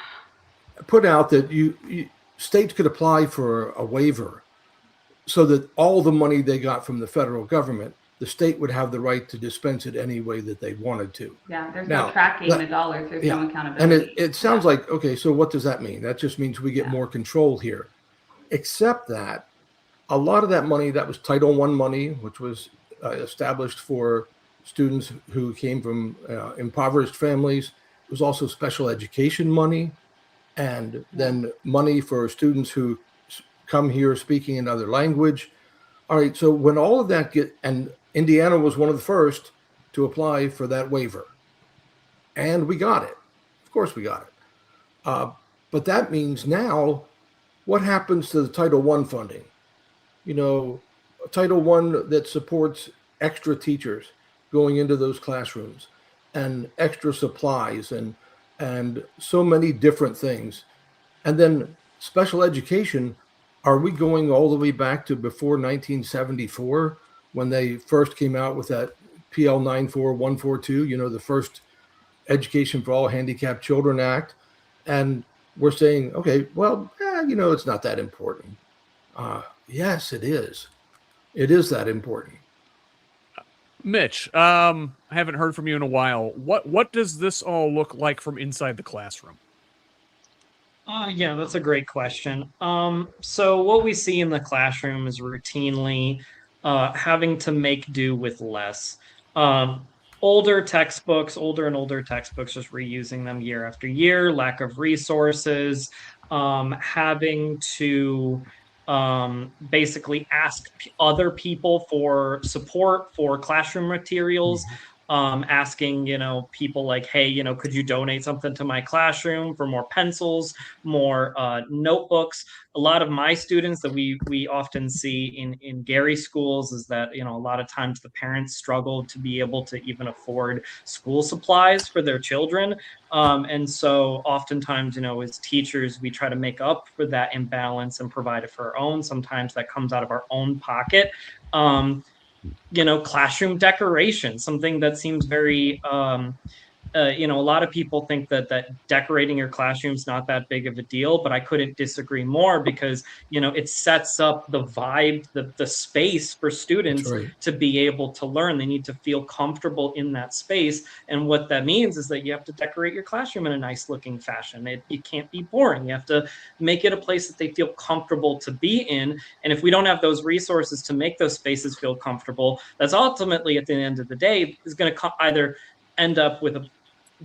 put out that states could apply for a waiver so that all the money they got from the federal government, the state would have the right to dispense it any way that they wanted to. Yeah, there's no tracking the dollars. There's no accountability. And it sounds like, okay, so what does that mean? That just means we get more control here. Except that a lot of that money, that was Title I money, which was established for students who came from impoverished families. It was also special education money, and then money for students who come here speaking another language. All right, so when all of that and Indiana was one of the first to apply for that waiver. And we got it. Of course we got it. But that means now, what happens to the Title I funding? Title I that supports extra teachers going into those classrooms, and extra supplies, and so many different things. And then special education, are we going all the way back to before 1974? When they first came out with that PL 94142, the first Education for All Handicapped Children Act. And we're saying, okay, well, it's not that important. Yes, it is. It is that important. Mitch, I haven't heard from you in a while. What does this all look like from inside the classroom? Yeah, that's a great question. So what we see in the classroom is routinely having to make do with less. Older and older textbooks, just reusing them year after year, lack of resources, having to basically ask other people for support for classroom materials, asking, people like, hey, could you donate something to my classroom for more pencils, more notebooks? A lot of my students that we often see in Gary schools is that, a lot of times the parents struggle to be able to even afford school supplies for their children. And so oftentimes, as teachers, we try to make up for that imbalance and provide it for our own. Sometimes that comes out of our own pocket. Classroom decoration, something that seems very, a lot of people think that decorating your classroom is not that big of a deal, but I couldn't disagree more because, it sets up the vibe, the space for students to be able to learn. They need to feel comfortable in that space. And what that means is that you have to decorate your classroom in a nice looking fashion. It can't be boring. You have to make it a place that they feel comfortable to be in. And if we don't have those resources to make those spaces feel comfortable, that's ultimately at the end of the day is going to either end up with a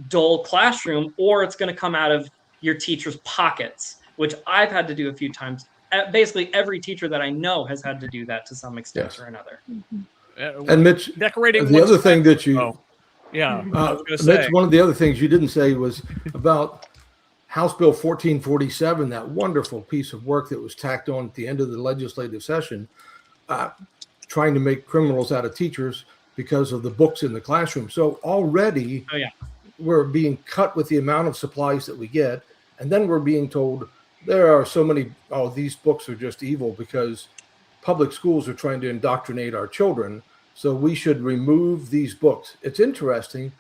dull classroom, or it's going to come out of your teacher's pockets, which I've had to do a few times. Basically, every teacher that I know has had to do that to some extent or another. And Mitch, decorating the other thing that you, I was gonna say. Mitch, one of the other things you didn't say was about House Bill 1447, that wonderful piece of work that was tacked on at the end of the legislative session, trying to make criminals out of teachers because of the books in the classroom. So already, we're being cut with the amount of supplies that we get. And then we're being told there are so many, these books are just evil because public schools are trying to indoctrinate our children. So we should remove these books. It's interesting.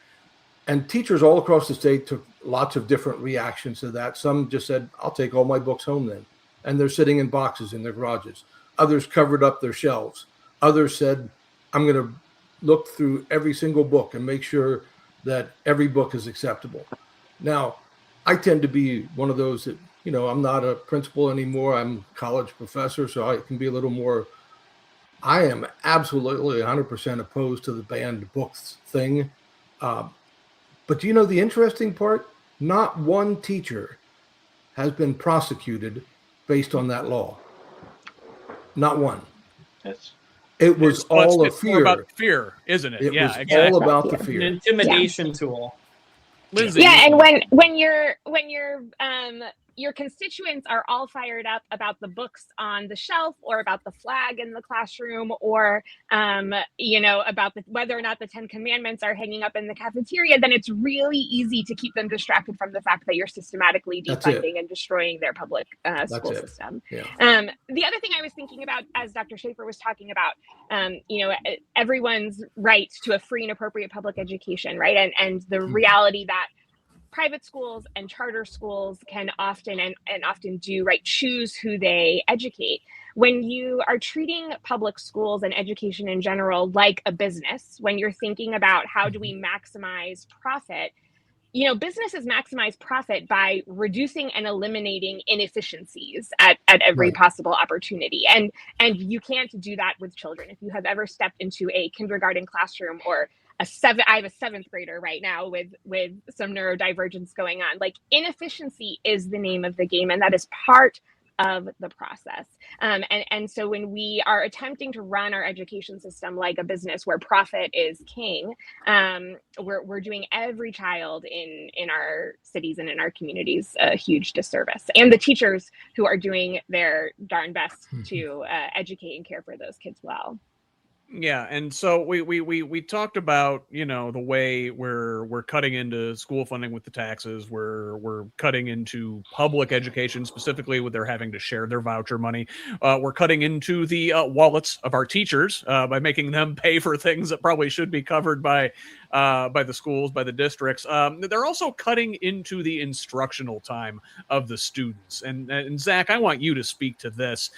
And teachers all across the state took lots of different reactions to that. Some just said, I'll take all my books home then. And they're sitting in boxes in their garages. Others covered up their shelves. Others said, I'm going to look through every single book and make sure that every book is acceptable. Now, I tend to be one of those that, I'm not a principal anymore. I'm a college professor, so I can be a little more. I am absolutely 100% opposed to the banned books thing. But the interesting part? Not one teacher has been prosecuted based on that law. Not one. It was all a fear. More about fear, isn't it? It was all about the fear. An intimidation tool. Lindsey, and when your constituents are all fired up about the books on the shelf or about the flag in the classroom or about whether or not the 10 commandments are hanging up in the cafeteria, then it's really easy to keep them distracted from the fact that you're systematically defunding and destroying their public school system. The other thing I was thinking about as Dr. Shaffer was talking about, everyone's right to a free and appropriate public education, right? And the reality that private schools and charter schools can often and often do, right, choose who they educate. When you are treating public schools and education in general like a business, when you're thinking about how do we maximize profit, businesses maximize profit by reducing and eliminating inefficiencies at every possible opportunity. And you can't do that with children. If you have ever stepped into a kindergarten classroom or I have a 7th grader right now with some neurodivergence going on. Like, inefficiency is the name of the game, and that is part of the process. And so when we are attempting to run our education system like a business where profit is king, we're doing every child in our cities and in our communities a huge disservice. And the teachers who are doing their darn best to educate and care for those kids well. Yeah, and so we talked about, the way we're cutting into school funding with the taxes, we're cutting into public education, specifically with their having to share their voucher money. We're cutting into the wallets of our teachers by making them pay for things that probably should be covered by the schools, by the districts. They're also cutting into the instructional time of the students. And Zach, I want you to speak to this.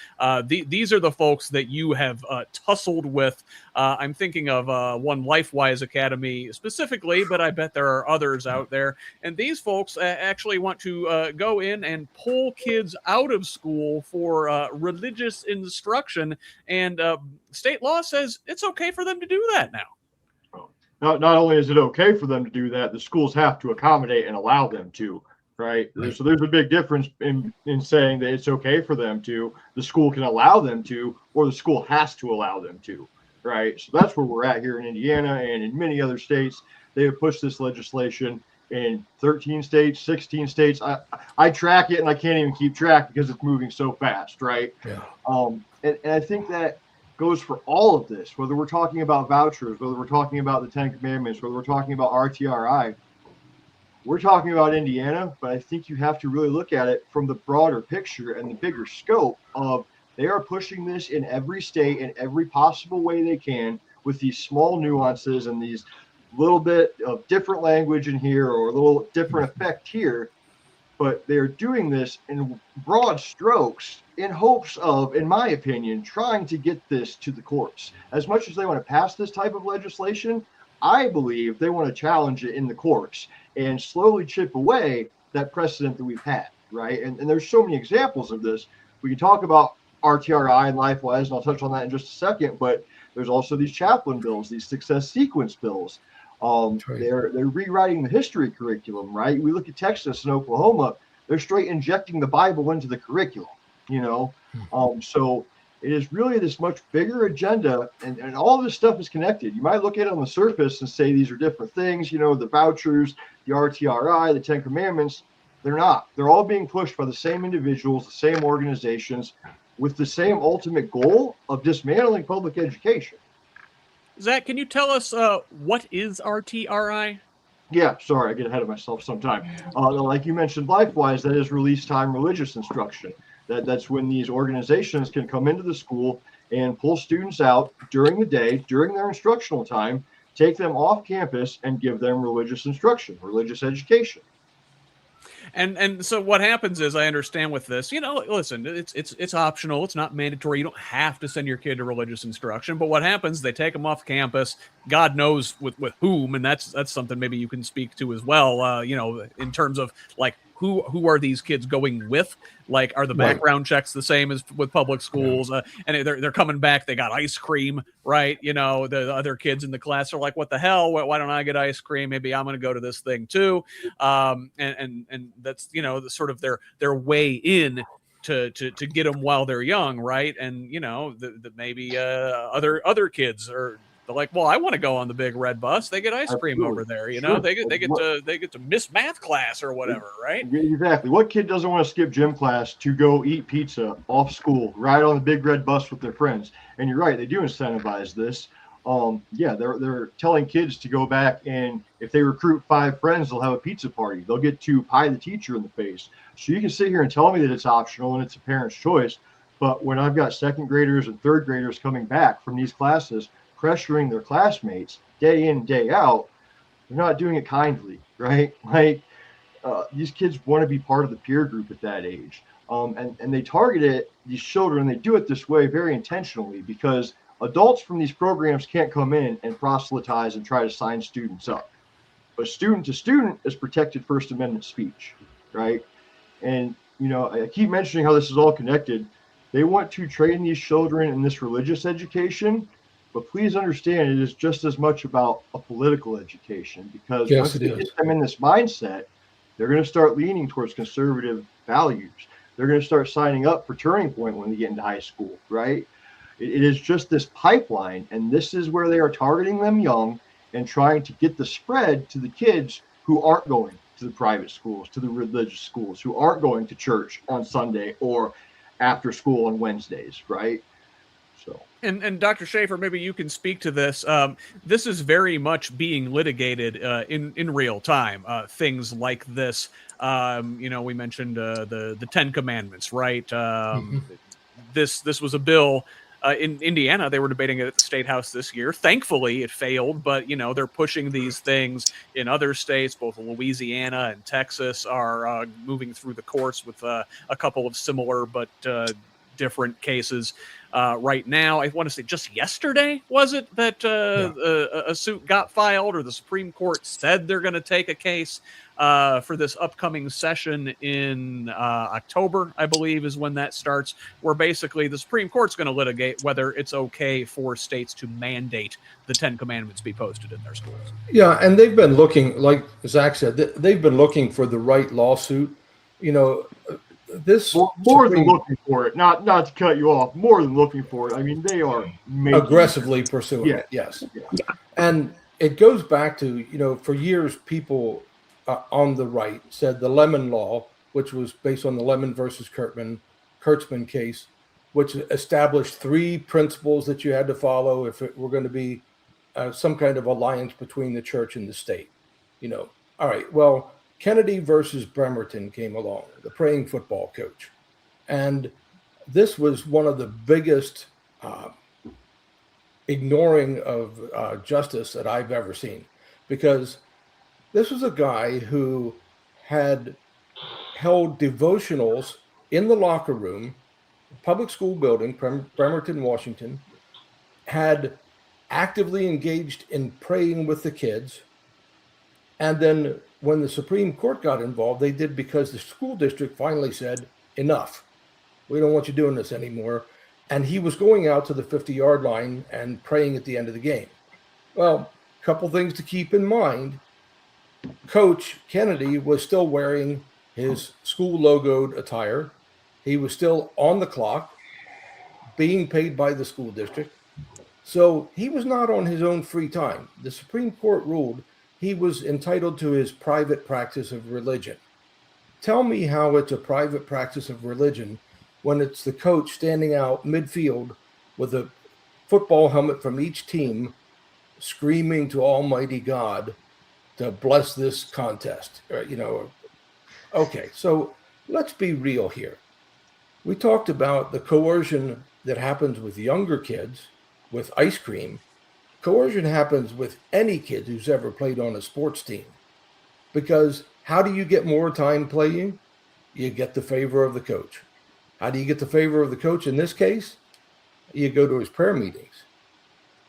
These are the folks that you have tussled with. I'm thinking of one LifeWise Academy specifically, but I bet there are others out there. And these folks actually want to go in and pull kids out of school for religious instruction. And state law says it's okay for them to do that now. Not only is it okay for them to do that, the schools have to accommodate and allow them to, right? So there's a big difference in saying that it's okay for them to, the school can allow them to, or the school has to allow them to. right? So that's where we're at here in Indiana and in many other states. They have pushed this legislation in 13 states, 16 states. I track it and I can't even keep track because it's moving so fast, right? Yeah. And I think that goes for all of this, whether we're talking about vouchers, whether we're talking about the 10 Commandments, whether we're talking about RTRI. We're talking about Indiana, but I think you have to really look at it from the broader picture and the bigger scope of they are pushing this in every state in every possible way they can with these small nuances and these little bit of different language in here or a little different effect here. But they're doing this in broad strokes in hopes of, in my opinion, trying to get this to the courts. As much as they want to pass this type of legislation, I believe they want to challenge it in the courts and slowly chip away that precedent that we've had, right? And there's so many examples of this. We can talk about RTRI and LifeWise, and I'll touch on that in just a second, but there's also these chaplain bills, these success sequence bills. They're rewriting the history curriculum, right? We look at Texas and Oklahoma, they're straight injecting the Bible into the curriculum, you know? So it is really this much bigger agenda, and all this stuff is connected. You might look at it on the surface and say these are different things, you know, the vouchers, the RTRI, the 10 Commandments. They're not. They're all being pushed by the same individuals, the same organizations, with the same ultimate goal of dismantling public education. Zach, can you tell us what is RTRI? Yeah, sorry, I get ahead of myself sometime. Like you mentioned, LifeWise, that is release time religious instruction. That's when these organizations can come into the school and pull students out during the day, during their instructional time, take them off campus and give them religious instruction, religious education. And so what happens is, I understand with this, you know, listen, it's optional. It's not mandatory. You don't have to send your kid to religious instruction. But what happens, they take them off campus, God knows with whom. And that's something maybe you can speak to as well, you know, in terms of like, who are these kids going with? Like, are the background checks the same as with public schools? And they're coming back. They got ice cream, right? You know, the other kids in the class are like, "What the hell? Why don't I get ice cream? Maybe I'm going to go to this thing too." And that's, you know, the sort of their way in to get them while they're young, right? And you know, the maybe other kids are. Like, well, I want to go on the big red bus. They get ice cream over there, you know. Sure. They get to miss math class or whatever, right? Exactly. What kid doesn't want to skip gym class to go eat pizza off school, ride on the big red bus with their friends? And you're right, they do incentivize this. Yeah, they're telling kids to go back, and if they recruit 5 friends, they'll have a pizza party. They'll get to pie the teacher in the face. So you can sit here and tell me that it's optional and it's a parent's choice, but when I've got 2nd graders and 3rd graders coming back from these classes, pressuring their classmates day in, day out, they're not doing it kindly, right? Like these kids want to be part of the peer group at that age. And they target these children, they do it this way very intentionally because adults from these programs can't come in and proselytize and try to sign students up. But student to student is protected First Amendment speech, right? And, you know, I keep mentioning how this is all connected. They want to train these children in this religious education, but please understand, it is just as much about a political education because once they get them in this mindset, they're going to start leaning towards conservative values. They're going to start signing up for Turning Point when they get into high school, right? It is just this pipeline, and this is where they are targeting them young and trying to get the spread to the kids who aren't going to the private schools, to the religious schools, who aren't going to church on Sunday or after school on Wednesdays, right? So. And Dr. Shaffer, maybe you can speak to this. This is very much being litigated in real time. Things like this, you know, we mentioned the 10 Commandments, right? This was a bill in Indiana. They were debating it at the State House this year. Thankfully, it failed, but you know they're pushing these things in other states. Both Louisiana and Texas are moving through the courts with a couple of similar but different cases. Right now, I want to say just yesterday, was it that a suit got filed, or the Supreme Court said they're going to take a case for this upcoming session in October, I believe is when that starts, where basically the Supreme Court's going to litigate whether it's okay for states to mandate the 10 Commandments be posted in their schools. Yeah, and they've been looking, like Zach said, they've been looking for the right lawsuit. You know, this more than looking for it, not to cut you off, more than looking for it. I mean, they are aggressively pursuing it. Yes. Yeah. And it goes back to, for years, people on the right said the Lemon Law, which was based on the Lemon versus Kurtzman case, which established 3 principles that you had to follow if it were going to be some kind of alliance between the church and the state. All right, well, Kennedy versus Bremerton came along, the praying football coach. And this was one of the biggest ignoring of justice that I've ever seen, because this was a guy who had held devotionals in the locker room, public school building, Bremerton, Washington, had actively engaged in praying with the kids. And then when the Supreme Court got involved, they did because the school district finally said, enough. We don't want you doing this anymore. And he was going out to the 50-yard line and praying at the end of the game. Well, a couple things to keep in mind. Coach Kennedy was still wearing his school logoed attire. He was still on the clock, being paid by the school district. So he was not on his own free time. The Supreme Court ruled he was entitled to his private practice of religion. Tell me how it's a private practice of religion when it's the coach standing out midfield with a football helmet from each team, screaming to Almighty God to bless this contest. Okay, so let's be real here. We talked about the coercion that happens with younger kids with ice cream. Coercion happens with any kid who's ever played on a sports team. Because how do you get more time playing? You get the favor of the coach. How do you get the favor of the coach in this case? You go to his prayer meetings.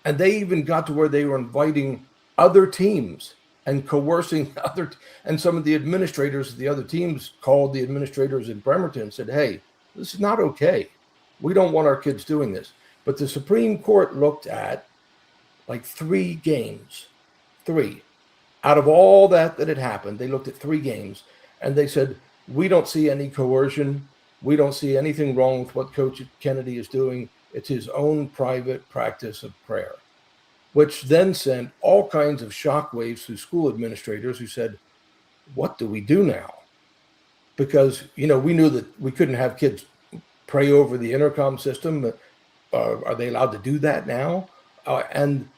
And they even got to where they were inviting other teams and coercing and some of the administrators of the other teams called the administrators in Bremerton and said, hey, this is not okay. We don't want our kids doing this. But the Supreme Court looked at like 3 games, 3. Out of all that had happened, they looked at 3 games and they said, we don't see any coercion. We don't see anything wrong with what Coach Kennedy is doing. It's his own private practice of prayer, which then sent all kinds of shockwaves through school administrators who said, what do we do now? Because, we knew that we couldn't have kids pray over the intercom system. Are they allowed to do that now? And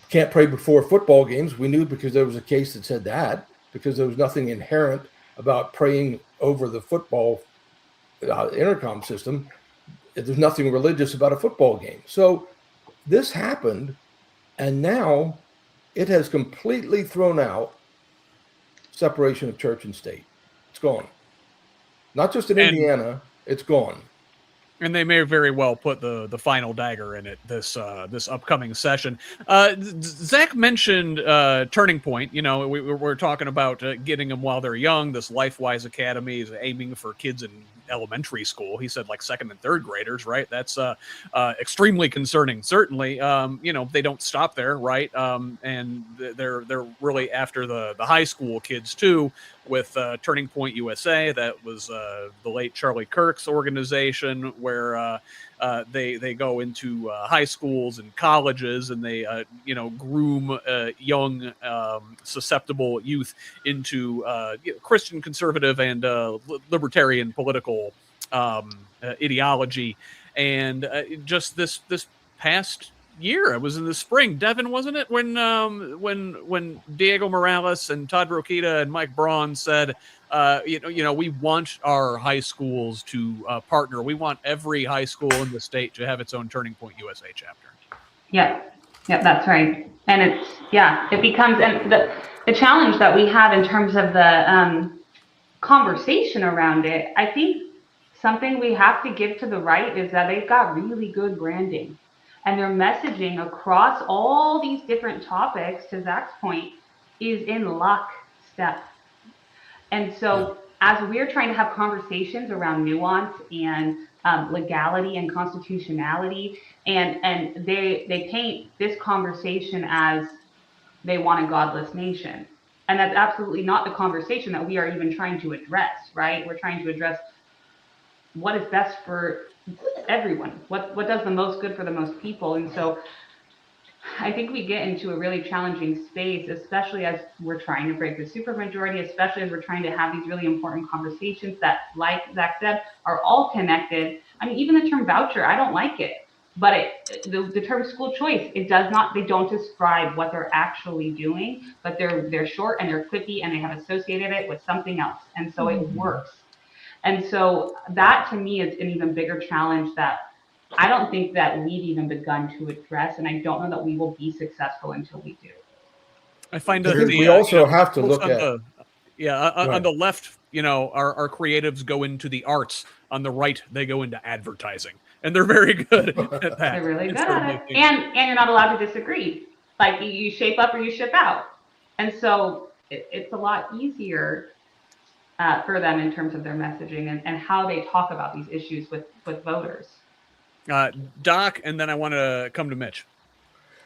can't pray before football games. We knew because there was a case that said that, because there was nothing inherent about praying over the football intercom system. There's nothing religious about a football game. So this happened, and now it has completely thrown out separation of church and state. It's gone. Not just in Indiana, it's gone. And they may very well put the final dagger in it this upcoming session. Zach mentioned Turning Point. We're talking about getting them while they're young. This LifeWise Academy is aiming for kids in elementary school. He said like 2nd and 3rd graders, right? That's extremely concerning. Certainly, they don't stop there, right? And they're really after the high school kids too, with Turning Point USA. That was the late Charlie Kirk's organization, where they go into high schools and colleges, and they groom young susceptible youth into Christian conservative and libertarian political ideology. And just this past year, it was in the spring, Devon, wasn't it, when Diego Morales and Todd Rokita and Mike Braun said, we want our high schools to partner. We want every high school in the state to have its own Turning Point USA chapter. Yeah, that's right. And it becomes, and the challenge that we have in terms of the conversation around it, I think something we have to give to the right is that they've got really good branding. And their messaging across all these different topics, to Zach's point, is in lockstep. And so as we're trying to have conversations around nuance and legality and constitutionality, and they paint this conversation as they want a godless nation. And that's absolutely not the conversation that we are even trying to address, right? We're trying to address what is best for everyone, what does the most good for the most people. And so I think we get into a really challenging space, especially as we're trying to break the supermajority, especially as we're trying to have these really important conversations that, like Zach said, are all connected. I mean, even the term voucher, I don't like it, but the term school choice, they don't describe what they're actually doing, but they're short and they're quippy and they have associated it with something else. And so it works. And so that to me is an even bigger challenge that I don't think that we've even begun to address, and I don't know that we will be successful until we do. I find we also have to look at on the left, our creatives go into the arts. On the right, they go into advertising, and they're very good at that. They're really good at it, and you're not allowed to disagree. Like you shape up or you ship out, and so it's a lot easier for them in terms of their messaging and how they talk about these issues with voters. Doc, and then I want to come to Mitch.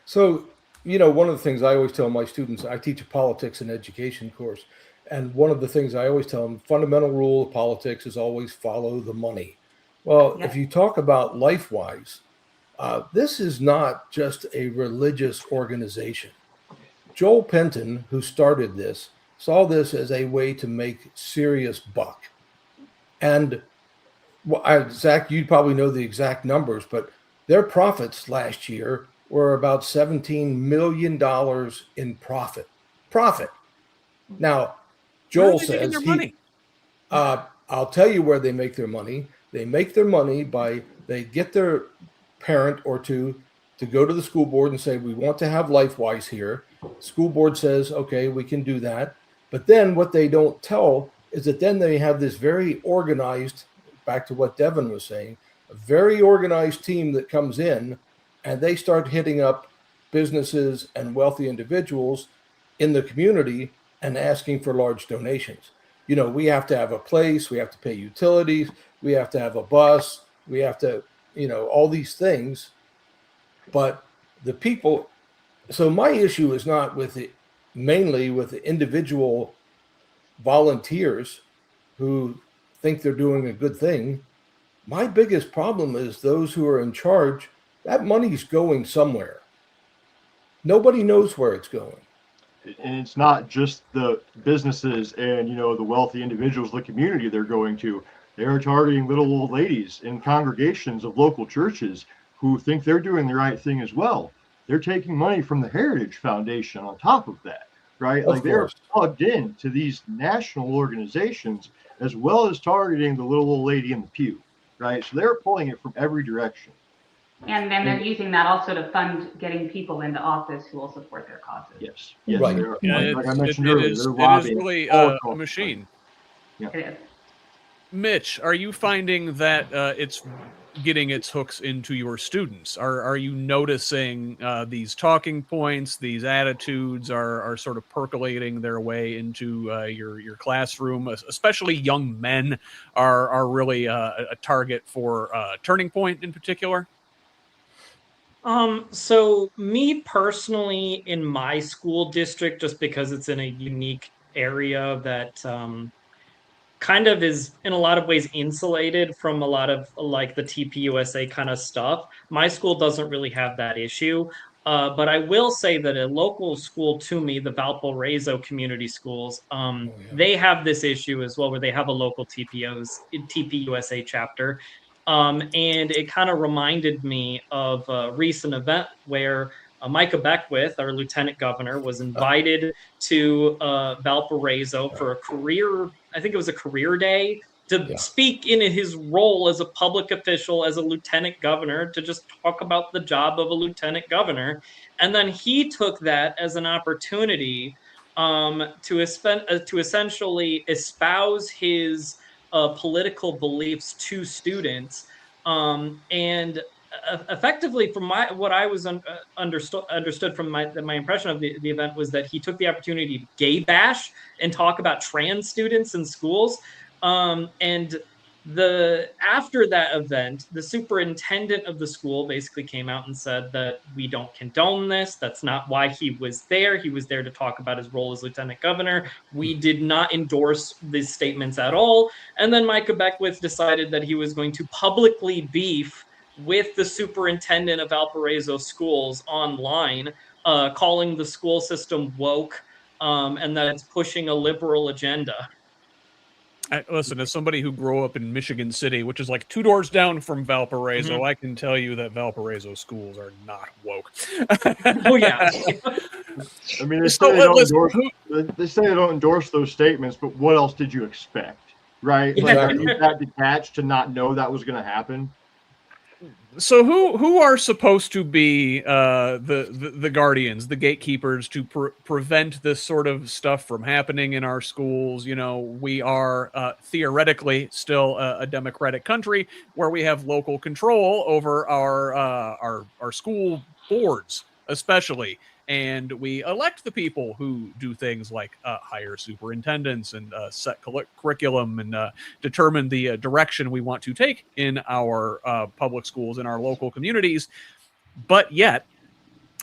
So, one of the things I always tell my students, I teach a politics and education course. And one of the things I always tell them, fundamental rule of politics is always follow the money. Well, if you talk about LifeWise, this is not just a religious organization. Joel Penton, who started this, saw this as a way to make serious buck. And Zach, you probably know the exact numbers, but their profits last year were about $17 million in profit. Now, Joel says, I'll tell you where they make their money. They make their money they get their parent or two to go to the school board and say, we want to have LifeWise here. School board says, okay, we can do that. But then what they don't tell is that then they have this very organized, back to what Devon was saying, a very organized team that comes in and they start hitting up businesses and wealthy individuals in the community and asking for large donations. We have to have a place, we have to pay utilities, we have to have a bus, we have to, all these things. But the people, so my issue is not mainly with the individual volunteers who think they're doing a good thing. My biggest problem is those who are in charge. That money's going somewhere. Nobody knows where it's going. And it's not just the businesses and, the wealthy individuals, the community they're going to. They're targeting little old ladies in congregations of local churches who think they're doing the right thing as well. They're taking money from the Heritage Foundation on top of that, right? Like they're plugged in to these national organizations as well as targeting the little old lady in the pew, right? So they're pulling it from every direction. And then they're using that also to fund getting people into office who will support their causes. Yes. Right. Like I mentioned earlier, it is really a machine. Yeah. It is. Mitch, are you finding that it's getting its hooks into your students? Are you noticing these talking points, these attitudes are sort of percolating their way into your classroom? Especially young men are really a target for Turning Point in particular? So me personally, in my school district, just because it's in a unique area that kind of is in a lot of ways insulated from a lot of like the TPUSA kind of stuff, my school doesn't really have that issue. But I will say that a local school to me, the Valparaiso Community Schools, they have this issue as well, where they have a local TPUSA chapter. And it kind of reminded me of a recent event where Micah Beckwith, our lieutenant governor, was invited to Valparaiso for a career, I think it was a career day, to speak in his role as a public official, as a lieutenant governor, to just talk about the job of a lieutenant governor. And then he took that as an opportunity to essentially espouse his political beliefs to students. And effectively, from what I was understood from my impression of the event, was that he took the opportunity to gay bash and talk about trans students in schools. And After that event, the superintendent of the school basically came out and said that we don't condone this. That's not why he was there. He was there to talk about his role as lieutenant governor. We did not endorse these statements at all. And then Micah Beckwith decided that he was going to publicly beef with the superintendent of Valparaiso schools online, calling the school system woke, and that it's pushing a liberal agenda. Listen, as somebody who grew up in Michigan City, which is like 2 doors down from Valparaiso, I can tell you that Valparaiso schools are not woke. Oh, yeah. I mean, they say they don't endorse those statements, but what else did you expect, right? Like, are you that detached to not know that was going to happen? So who are supposed to be the guardians, the gatekeepers to prevent this sort of stuff from happening in our schools? You know, we are theoretically still a democratic country where we have local control over our school boards, especially. And we elect the people who do things like hire superintendents and set curriculum and determine the direction we want to take in our public schools in our local communities. But yet,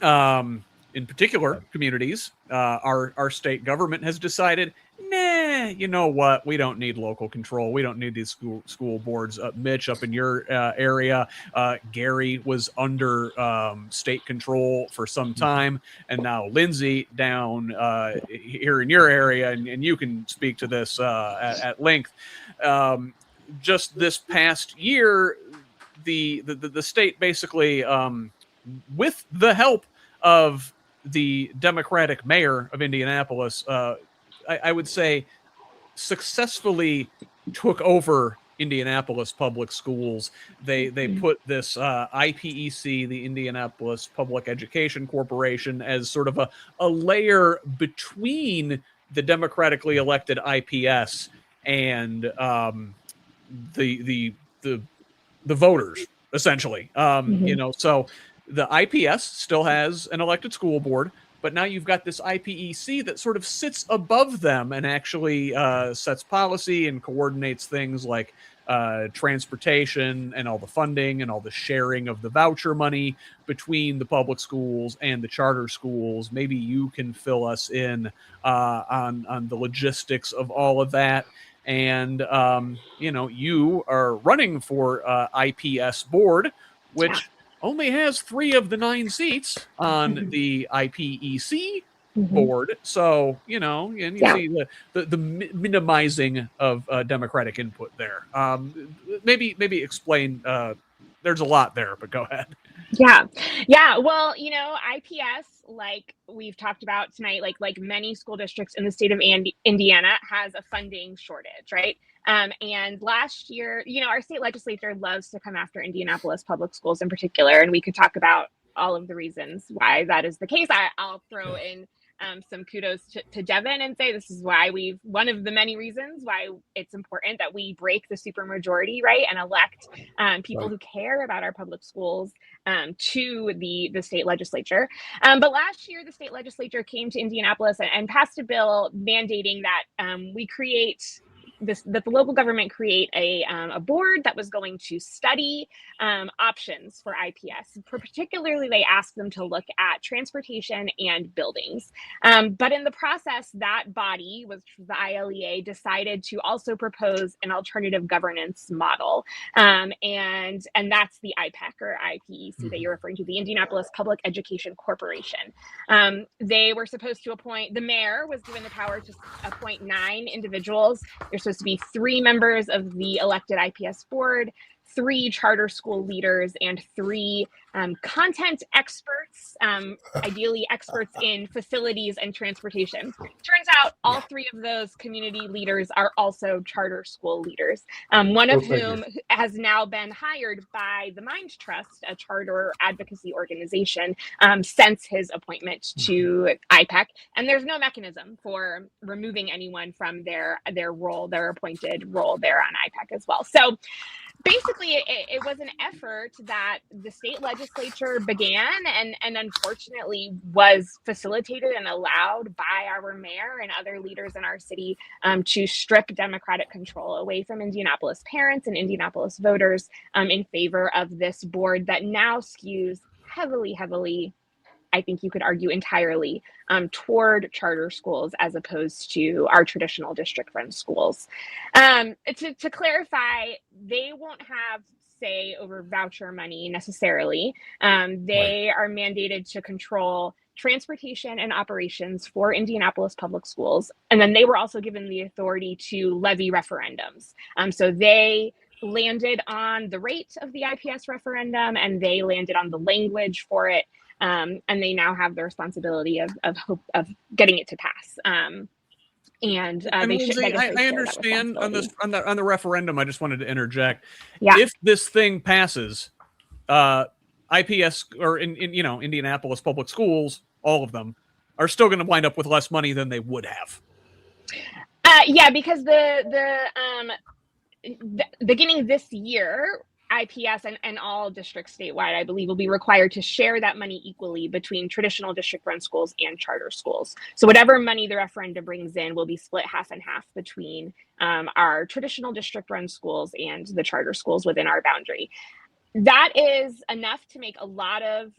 in particular communities, our state government has decided, nah, you know what? We don't need local control. We don't need these school boards. Mitch, up in your area, Gary was under state control for some time, and now Lindsey down here in your area, and you can speak to this at length. Just this past year, the state basically, with the help of the Democratic mayor of Indianapolis, I would say successfully took over Indianapolis Public Schools. They put this IPEC, the Indianapolis Public Education Corporation, as sort of a layer between the democratically elected IPS and the voters, essentially. You know, so the IPS still has an elected school board, but now you've got this IPEC that sort of sits above them and actually sets policy and coordinates things like transportation and all the funding and all the sharing of the voucher money between the public schools and the charter schools. Maybe you can fill us in on the logistics of all of that. And, you know, you are running for IPS board, which only has 3 of the 9 seats on the IPEC board. So, you know, and you see the minimizing of democratic input there. Maybe explain, there's a lot there, but go ahead. Yeah. Well, you know, IPS, like we've talked about tonight, like many school districts in the state of Indiana, has a funding shortage, right? And last year, you know, our state legislature loves to come after Indianapolis Public Schools in particular, and we could talk about all of the reasons why that is the case. I'll throw in some kudos to Devon and say this is why one of the many reasons why it's important that we break the supermajority, right, and elect people who care about our public schools to the state legislature. But last year, the state legislature came to Indianapolis and passed a bill mandating that we create that the local government create a board that was going to study options for IPS. Particularly, they asked them to look at transportation and buildings. But in the process, that body, which was the ILEA, decided to also propose an alternative governance model. And that's the IPEC or IPEC that you're referring to, the Indianapolis Public Education Corporation. They were supposed to appoint, the mayor was given the power to appoint 9 individuals. There's supposed to be 3 members of the elected IPS board, 3 charter school leaders, and 3 content experts, ideally experts in facilities and transportation. Turns out all 3 of those community leaders are also charter school leaders, one of whom has now been hired by the Mind Trust, a charter advocacy organization, since his appointment to IPEC. And there's no mechanism for removing anyone from their role, their appointed role there on IPEC as well. So basically, it was an effort that the state legislature began and unfortunately was facilitated and allowed by our mayor and other leaders in our city to strip democratic control away from Indianapolis parents and Indianapolis voters in favor of this board that now skews heavily, I think you could argue entirely, toward charter schools as opposed to our traditional district-run schools. To clarify, they won't have say over voucher money necessarily. They are mandated to control transportation and operations for Indianapolis Public Schools. And then they were also given the authority to levy referendums. So they landed on the rate of the IPS referendum, and they landed on the language for it. And they now have the responsibility of getting it to pass. And I understand on the referendum. I just wanted to interject. Yeah. If this thing passes, IPS or Indianapolis Public Schools, all of them are still going to wind up with less money than they would have. Yeah, because the beginning this year, IPS and all districts statewide, I believe, will be required to share that money equally between traditional district-run schools and charter schools. So whatever money the referendum brings in will be split half and half between our traditional district-run schools and the charter schools within our boundary. That is enough to make a lot of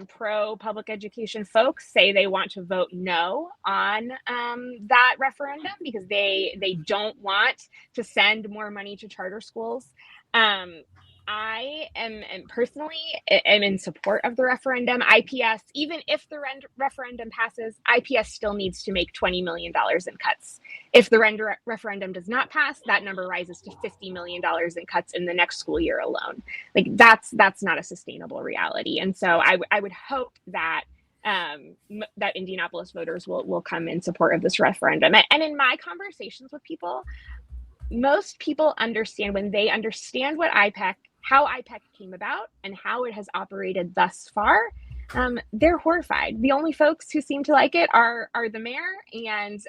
pro-public education folks say they want to vote no on that referendum because they don't want to send more money to charter schools. I am personally in support of the referendum. IPS, even if the referendum passes, IPS still needs to make $20 million in cuts. If the referendum does not pass, that number rises to $50 million in cuts in the next school year alone. Like that's not a sustainable reality. And so I would hope that that Indianapolis voters will come in support of this referendum. And in my conversations with people, most people understand when they understand what how IPEC came about and how it has operated thus far, they're horrified. The only folks who seem to like it are the mayor and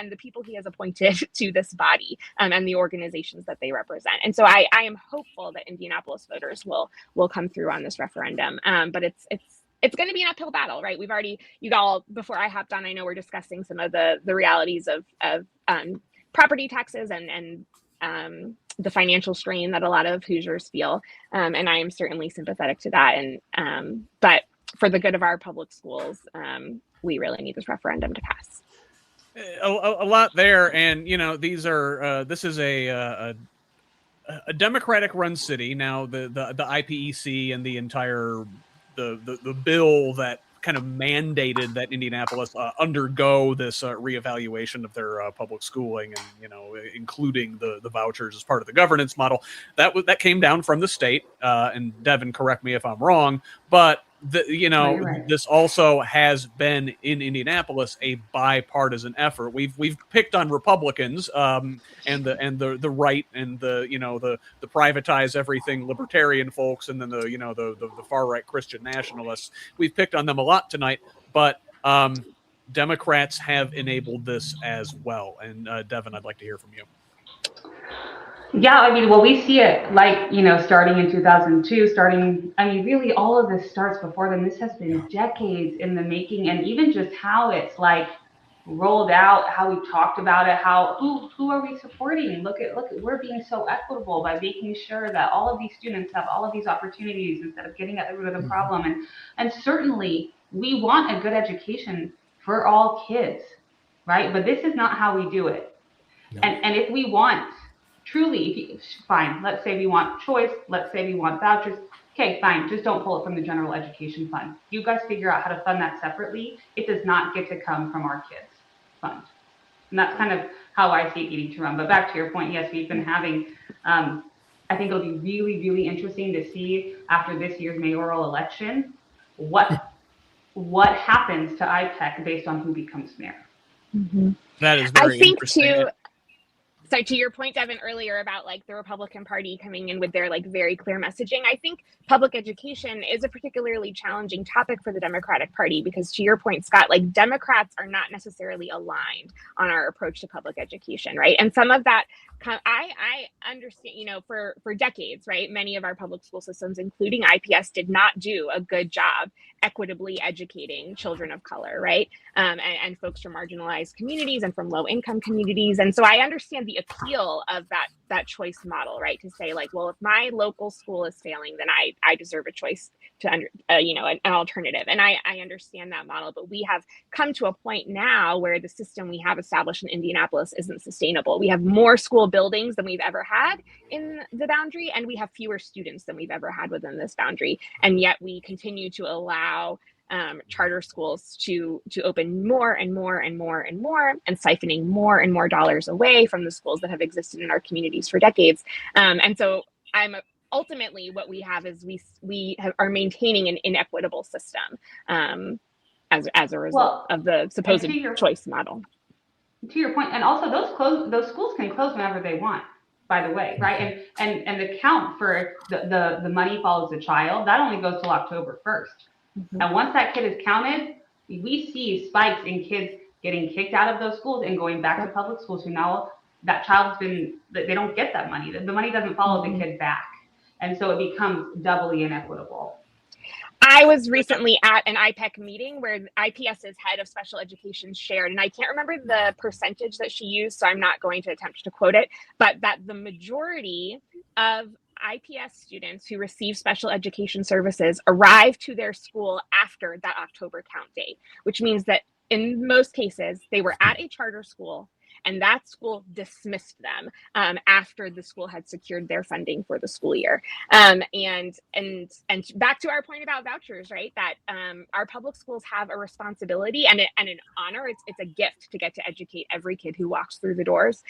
the people he has appointed to this body and the organizations that they represent. And so I am hopeful that Indianapolis voters will come through on this referendum. But it's going to be an uphill battle, right? You all, before I hopped on, I know we're discussing some of the realities of property taxes and the financial strain that a lot of Hoosiers feel. And I am certainly sympathetic to that. And but for the good of our public schools, we really need this referendum to pass. A lot there. And, this is a Democratic run city. Now the IPEC and the entire, the bill that kind of mandated that Indianapolis undergo this reevaluation of their public schooling, and including the vouchers as part of the governance model. That came down from the state. And Devon, correct me if I'm wrong, but right. This also has been in Indianapolis a bipartisan effort. We've picked on Republicans and the right and the privatize everything libertarian folks, and then the far right Christian nationalists. We've picked on them a lot tonight, but Democrats have enabled this as well. And Devon, I'd like to hear from you. Yeah, I mean, well, we see it starting in 2002, really all of this starts before then. This has been decades in the making, and even just how it's rolled out, how we've talked about it, who are we supporting? Look at, we're being so equitable by making sure that all of these students have all of these opportunities instead of getting at the root of the problem. And certainly we want a good education for all kids, right? But this is not how we do it. No. And if we want truly, fine, let's say we want choice, let's say we want vouchers, okay, fine, just don't pull it from the general education fund. You guys figure out how to fund that separately. It does not get to come from our kids' fund. And that's kind of how I see it needing to run. But back to your point, yes, we've been having, I think it'll be really, really interesting to see after this year's mayoral election, what happens to IPEC based on who becomes mayor. That is very interesting. So to your point, Devon, earlier about like the Republican Party coming in with their like very clear messaging, I think public education is a particularly challenging topic for the Democratic Party because to your point, Scott, like Democrats are not necessarily aligned on our approach to public education, right? And some of that, I understand, you know, for decades, right? Many of our public school systems, including IPS, did not do a good job equitably educating children of color, right? And folks from marginalized communities and from low income communities. And so I understand the appeal of that choice model, right? To say like, well, if my local school is failing, then I deserve a choice to you know, an alternative. And I understand that model, but we have come to a point now where the system we have established in Indianapolis isn't sustainable. We have more school buildings than we've ever had in the boundary, and we have fewer students than we've ever had within this boundary. And yet we continue to allow charter schools to open more and more and more and more, and siphoning more and more dollars away from the schools that have existed in our communities for decades. And so ultimately what we have is we are maintaining an inequitable system as a result of the supposed choice model. To your point, and also those schools can close whenever they want, by the way, right? And the count for the money follows the child, that only goes till October 1st. Mm-hmm. And once that kid is counted, we see spikes in kids getting kicked out of those schools and going back to public schools who now that child's they don't get that money. The money doesn't follow the kid back. And so it becomes doubly inequitable. I was recently at an IPEC meeting where IPS's head of special education shared, and I can't remember the percentage that she used, so I'm not going to attempt to quote it, but that the majority of IPS students who receive special education services arrive to their school after that October count date, which means that in most cases, they were at a charter school and that school dismissed them after the school had secured their funding for the school year. And back to our point about vouchers, right? That our public schools have a responsibility and an honor. It's a gift to get to educate every kid who walks through the doors.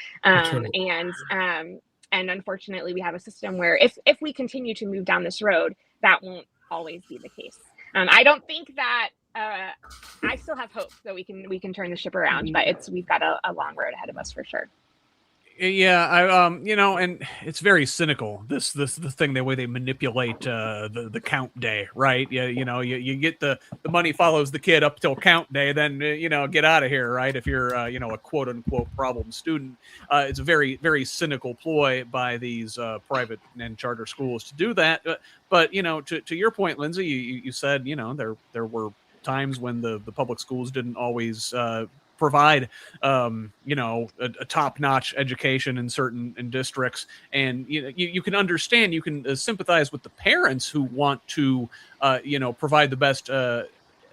And unfortunately, we have a system where if we continue to move down this road, that won't always be the case. I don't think that I still have hope that we can turn the ship around, but we've got a long road ahead of us for sure. Yeah, you know, and it's very cynical. The thing, the way they manipulate the count day, right? Yeah, you know, you get the money follows the kid up till count day, then you know, get out of here, right? If you're you know, a quote unquote problem student, it's a very, very cynical ploy by these private and charter schools to do that. But you know, to your point, Lindsey, you said, you know, there were times when the public schools didn't always provide you know, a top-notch education in certain districts, and you can understand, you can sympathize with the parents who want to you know, provide the best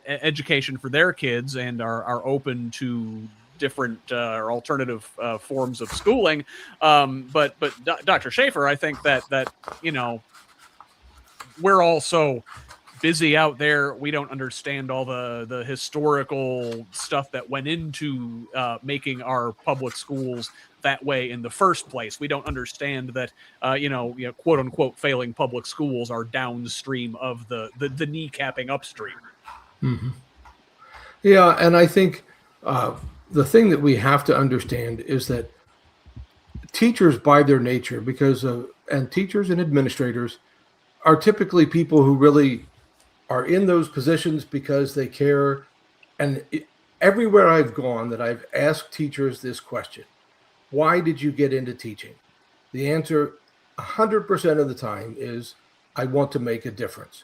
education for their kids and are open to different or alternative forms of schooling, but Dr. Shaffer, I think that you know, we're also busy out there. We don't understand all the historical stuff that went into making our public schools that way in the first place. We don't understand that you know, quote unquote failing public schools are downstream of the kneecapping upstream. Mm-hmm. Yeah, and I think the thing that we have to understand is that teachers, by their nature, and teachers and administrators are typically people who really are in those positions because they care. And everywhere I've gone that I've asked teachers this question, why did you get into teaching? The answer 100% of the time is, I want to make a difference.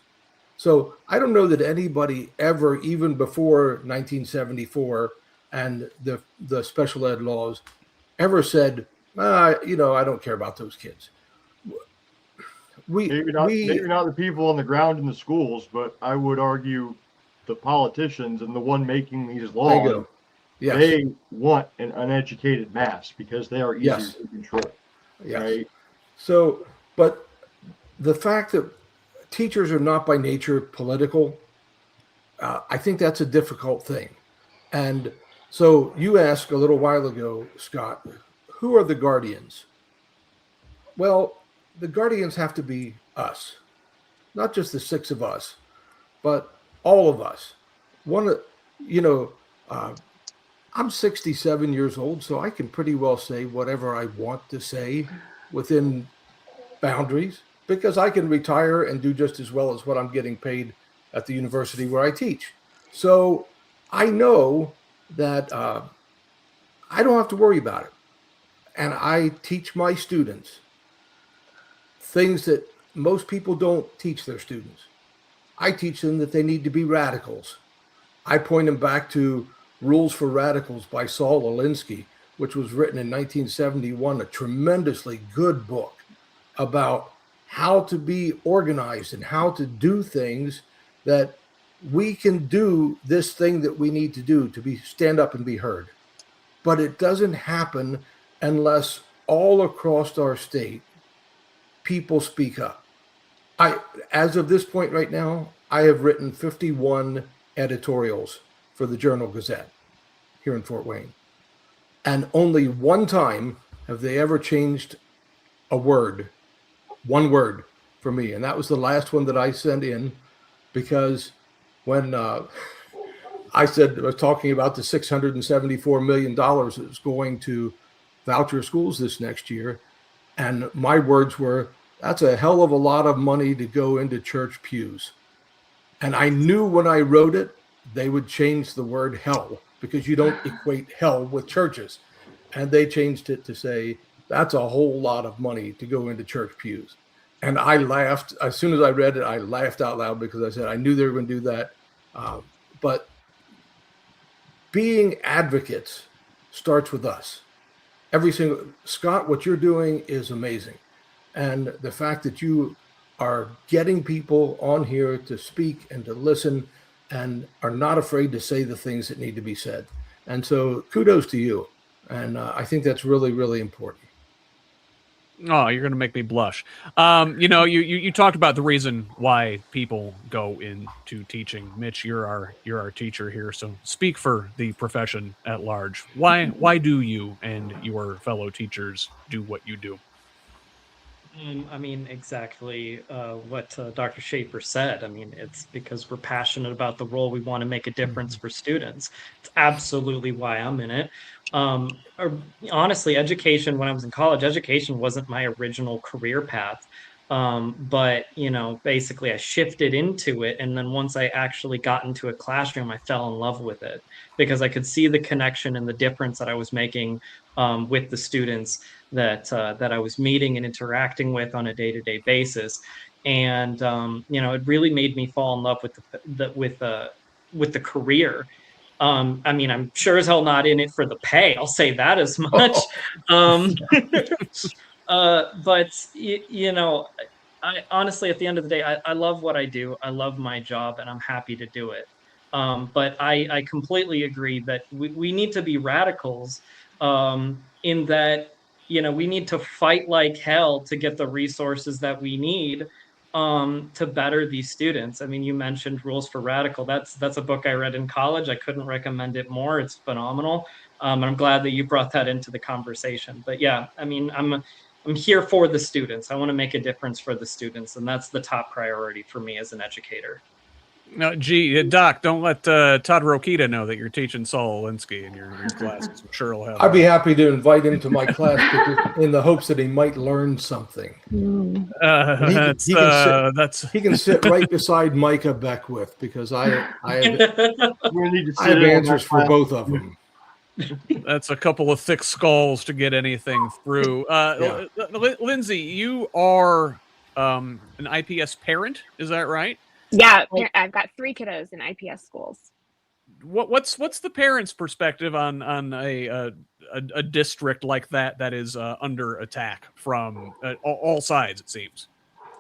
So I don't know that anybody ever, even before 1974 and the special ed laws, ever said, you know, I don't care about those kids. Maybe not the people on the ground in the schools, but I would argue the politicians and the one making these laws, yes, they want an uneducated mass because they are easier to control. Yes. Right? So, but the fact that teachers are not by nature political, I think that's a difficult thing. And so you asked a little while ago, Scott, who are the guardians? Well, the guardians have to be us, not just the six of us, but all of us. I'm 67 years old, so I can pretty well say whatever I want to say within boundaries, because I can retire and do just as well as what I'm getting paid at the university where I teach. So I know that I don't have to worry about it. And I teach my students things that most people don't teach their students. I teach them that they need to be radicals. I point them back to Rules for Radicals by Saul Alinsky, which was written in 1971, a tremendously good book about how to be organized and how to do things that we can do this thing that we need to do to be stand up and be heard. But it doesn't happen unless all across our state people speak up. As of this point right now, I have written 51 editorials for the Journal Gazette here in Fort Wayne. And only one time have they ever changed a word, one word for me. And that was the last one that I sent in, because when I was talking about the $674 million that was going to voucher schools this next year. And my words were, that's a hell of a lot of money to go into church pews. And I knew when I wrote it, they would change the word hell, because you don't equate hell with churches. And they changed it to say, that's a whole lot of money to go into church pews. And I laughed. As soon as I read it, I laughed out loud, because I said, I knew they were going to do that. But being advocates starts with us. Scott, what you're doing is amazing. And the fact that you are getting people on here to speak and to listen and are not afraid to say the things that need to be said. And so kudos to you. And I think that's really, really important. Oh, you're going to make me blush. You talked about the reason why people go into teaching. Mitch, you're our teacher here, so speak for the profession at large. Why do you and your fellow teachers do what you do? I mean, exactly what Dr. Shaffer said. I mean, it's because we're passionate about the role. We want to make a difference for students. It's absolutely why I'm in it. Honestly, education, when I was in college, education wasn't my original career path. But, basically I shifted into it. And then once I actually got into a classroom, I fell in love with it, because I could see the connection and the difference that I was making with the students that I was meeting and interacting with on a day-to-day basis. And, it really made me fall in love with the career. I mean, I'm sure as hell not in it for the pay. I'll say that as much. But I honestly, at the end of the day, I love what I do. I love my job, and I'm happy to do it. But I completely agree that we need to be radicals in that, we need to fight like hell to get the resources that we need to better these students. I mean, you mentioned Rules for Radical. That's a book I read in college. I couldn't recommend it more. It's phenomenal. And I'm glad that you brought that into the conversation. But yeah, I mean, I'm here for the students. I want to make a difference for the students, and that's the top priority for me as an educator. No, Doc, don't let Todd Rokita know that you're teaching Saul Alinsky in your classes. I'm sure he'll have. I'd be happy to invite him to my class in the hopes that he might learn something. He can sit right beside Micah Beckwith, because I have answers for both of them. That's a couple of thick skulls to get anything through. Yeah. Lindsey, you are an IPS parent, is that right? Yeah, I've got 3 kiddos in IPS schools. What's the parents' perspective on a district like that is under attack from all sides, it seems?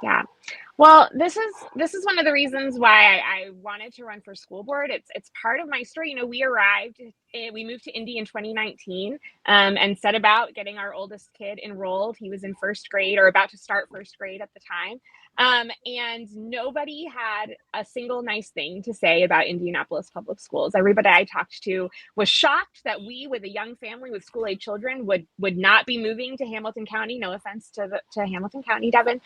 Yeah. Well, this is one of the reasons why I wanted to run for school board. It's part of my story. We moved to Indy in 2019 and set about getting our oldest kid enrolled. He was in first grade, or about to start first grade at the time. And nobody had a single nice thing to say about Indianapolis Public Schools. Everybody I talked to was shocked that we, with a young family with school-age children, would not be moving to Hamilton County. No offense to Hamilton County, Devon.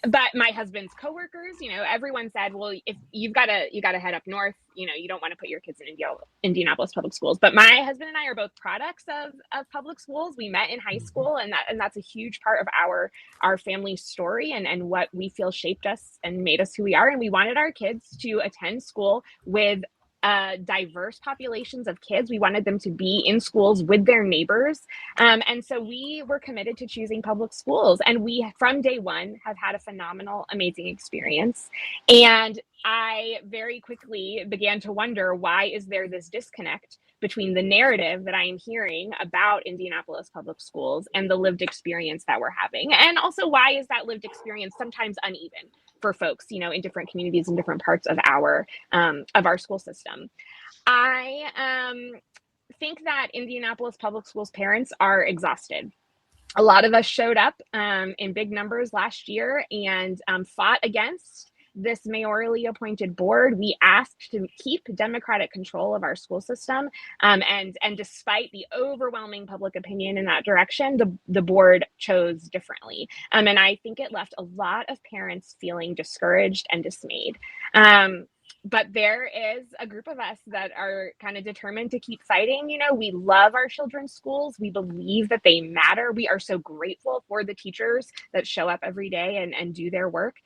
But my husband's coworkers, everyone said, well, if you got to head up north, you don't want to put your kids in Indianapolis Public Schools. But my husband and I are both products of public schools. We met in high school, and that's a huge part of our family story and what we feel shaped us and made us who we are. And we wanted our kids to attend school with diverse populations of kids. We wanted them to be in schools with their neighbors. And so we were committed to choosing public schools. And we, from day one, have had a phenomenal, amazing experience. And I very quickly began to wonder, why is there this disconnect between the narrative that I am hearing about Indianapolis Public Schools and the lived experience that we're having? And also, why is that lived experience sometimes uneven for folks, in different communities in different parts of our school system? I think that Indianapolis Public Schools parents are exhausted. A lot of us showed up in big numbers last year and fought against this mayorally appointed board. We asked to keep democratic control of our school system. And despite the overwhelming public opinion in that direction, the board chose differently. And I think it left a lot of parents feeling discouraged and dismayed. But there is a group of us that are kind of determined to keep fighting. We love our children's schools. We believe that they matter. We are so grateful for the teachers that show up every day and do their work.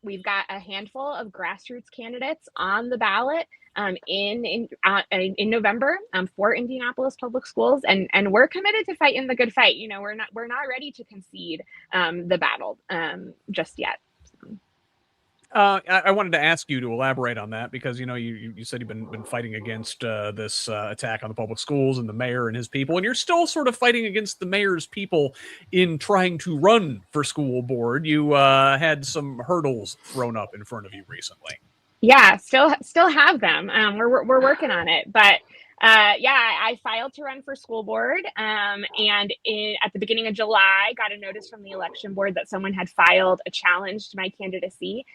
We've got a handful of grassroots candidates on the ballot in November for Indianapolis Public Schools, and we're committed to fighting the good fight. We're not ready to concede the battle just yet. I wanted to ask you to elaborate on that, because you said you've been fighting against this attack on the public schools and the mayor and his people, and you're still sort of fighting against the mayor's people in trying to run for school board. You had some hurdles thrown up in front of you recently. Yeah, still have them. We're working on it, but I filed to run for school board, and at the beginning of July, got a notice from the election board that someone had filed a challenge to my candidacy.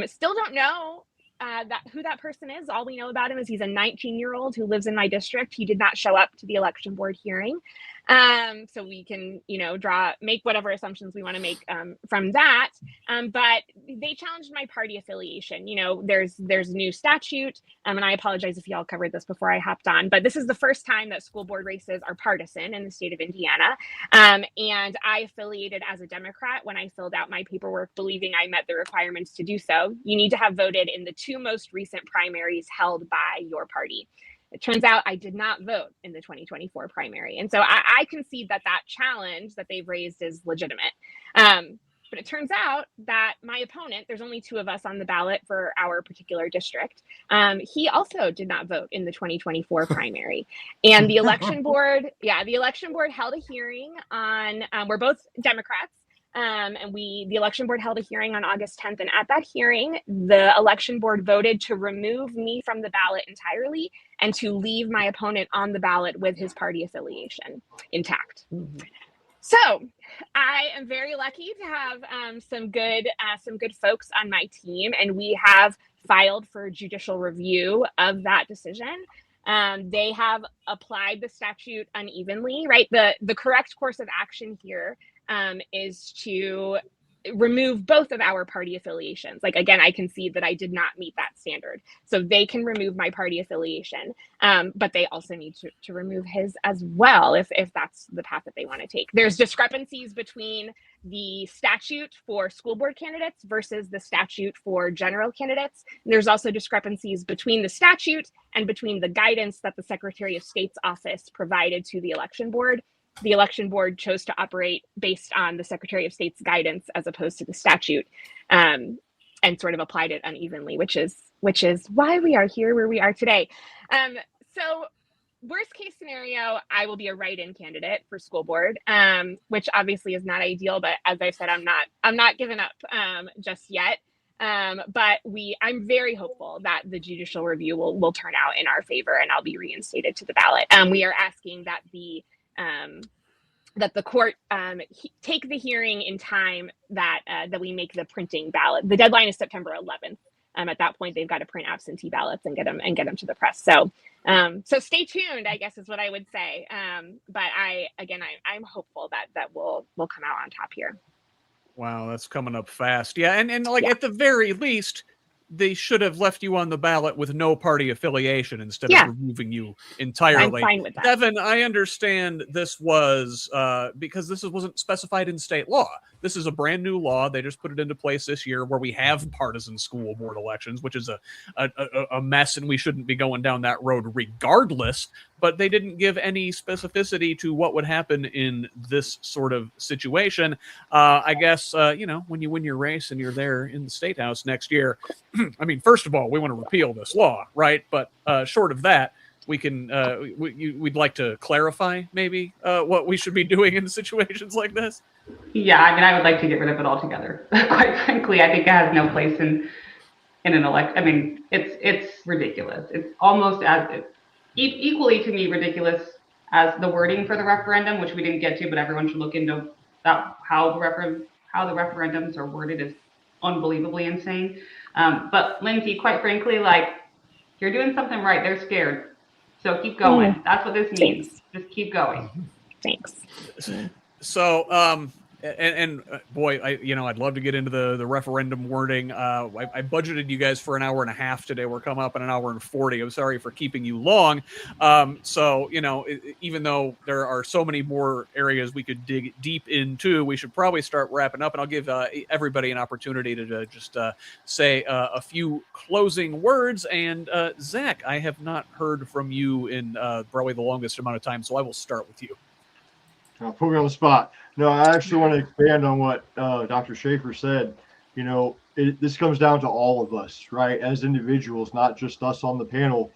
Still don't know who that person is. All we know about him is he's a 19-year-old who lives in my district. He did not show up to the election board hearing. So we can, make whatever assumptions we want to make from that. But they challenged my party affiliation. There's a new statute, and I apologize if y'all covered this before I hopped on, but this is the first time that school board races are partisan in the state of Indiana. And I affiliated as a Democrat when I filled out my paperwork, believing I met the requirements to do so. You need to have voted in the two most recent primaries held by your party. It turns out I did not vote in the 2024 primary. And so I concede that challenge that they've raised is legitimate. But it turns out that my opponent, there's only two of us on the ballot for our particular district. He also did not vote in the 2024 primary. And the election board, held a hearing on, we're both Democrats. And the election board held a hearing on August 10th. And at that hearing, the election board voted to remove me from the ballot entirely and to leave my opponent on the ballot with his party affiliation intact. Mm-hmm. So I am very lucky to have some good folks on my team, and we have filed for judicial review of that decision. They have applied the statute unevenly, right? The correct course of action here is to remove both of our party affiliations. Like, again, I concede that I did not meet that standard. So they can remove my party affiliation, but they also need to remove his as well, if that's the path that they want to take. There's discrepancies between the statute for school board candidates versus the statute for general candidates. And there's also discrepancies between the statute and between the guidance that the Secretary of State's office provided to the election board. The election board chose to operate based on the Secretary of State's guidance as opposed to the statute, and sort of applied it unevenly, which is why we are here where we are today. So worst case scenario, I will be a write-in candidate for school board, which obviously is not ideal, but as I said, I'm not giving up just yet. But I'm very hopeful that the judicial review will turn out in our favor and I'll be reinstated to the ballot. We are asking that the court take the hearing in time that we make the printing ballot. The deadline is September 11th. At that point, they've got to print absentee ballots and get them to the press. So stay tuned, I guess is what I would say. But I'm hopeful that we'll come out on top here. Wow, that's coming up fast. Yeah, and at the very least, they should have left you on the ballot with no party affiliation instead Yeah. of removing you entirely. I'm fine with that. Devon, I understand this was because this wasn't specified in state law. This is a brand new law. They just put it into place this year where we have partisan school board elections, which is a mess, and we shouldn't be going down that road regardless. But they didn't give any specificity to what would happen in this sort of situation. I guess, when you win your race and you're there in the State House next year, I mean, first of all, we want to repeal this law, right? But short of that, we can we'd like to clarify maybe what we should be doing in situations like this. Yeah, I mean, I would like to get rid of it altogether. Quite frankly, I think it has no place in an elect. I mean, it's ridiculous. It's almost as equally to me ridiculous as the wording for the referendum, which we didn't get to, but everyone should look into that. How the referendums are worded is unbelievably insane. But Lindsey, quite frankly, like, you're doing something right. They're scared, so keep going. That's what this means. Thanks. Just keep going. Thanks. So, boy, I'd love to get into the referendum wording. I budgeted you guys for an hour and a half today. We're coming up in an hour and 40. I'm sorry for keeping you long. Even though there are so many more areas we could dig deep into, we should probably start wrapping up. And I'll give everybody an opportunity to just say a few closing words. And Zach, I have not heard from you in probably the longest amount of time, so I will start with you. Put me on the spot. No, I actually want to expand on what Dr. Shaffer said. This comes down to all of us, right? As individuals, not just us on the panel,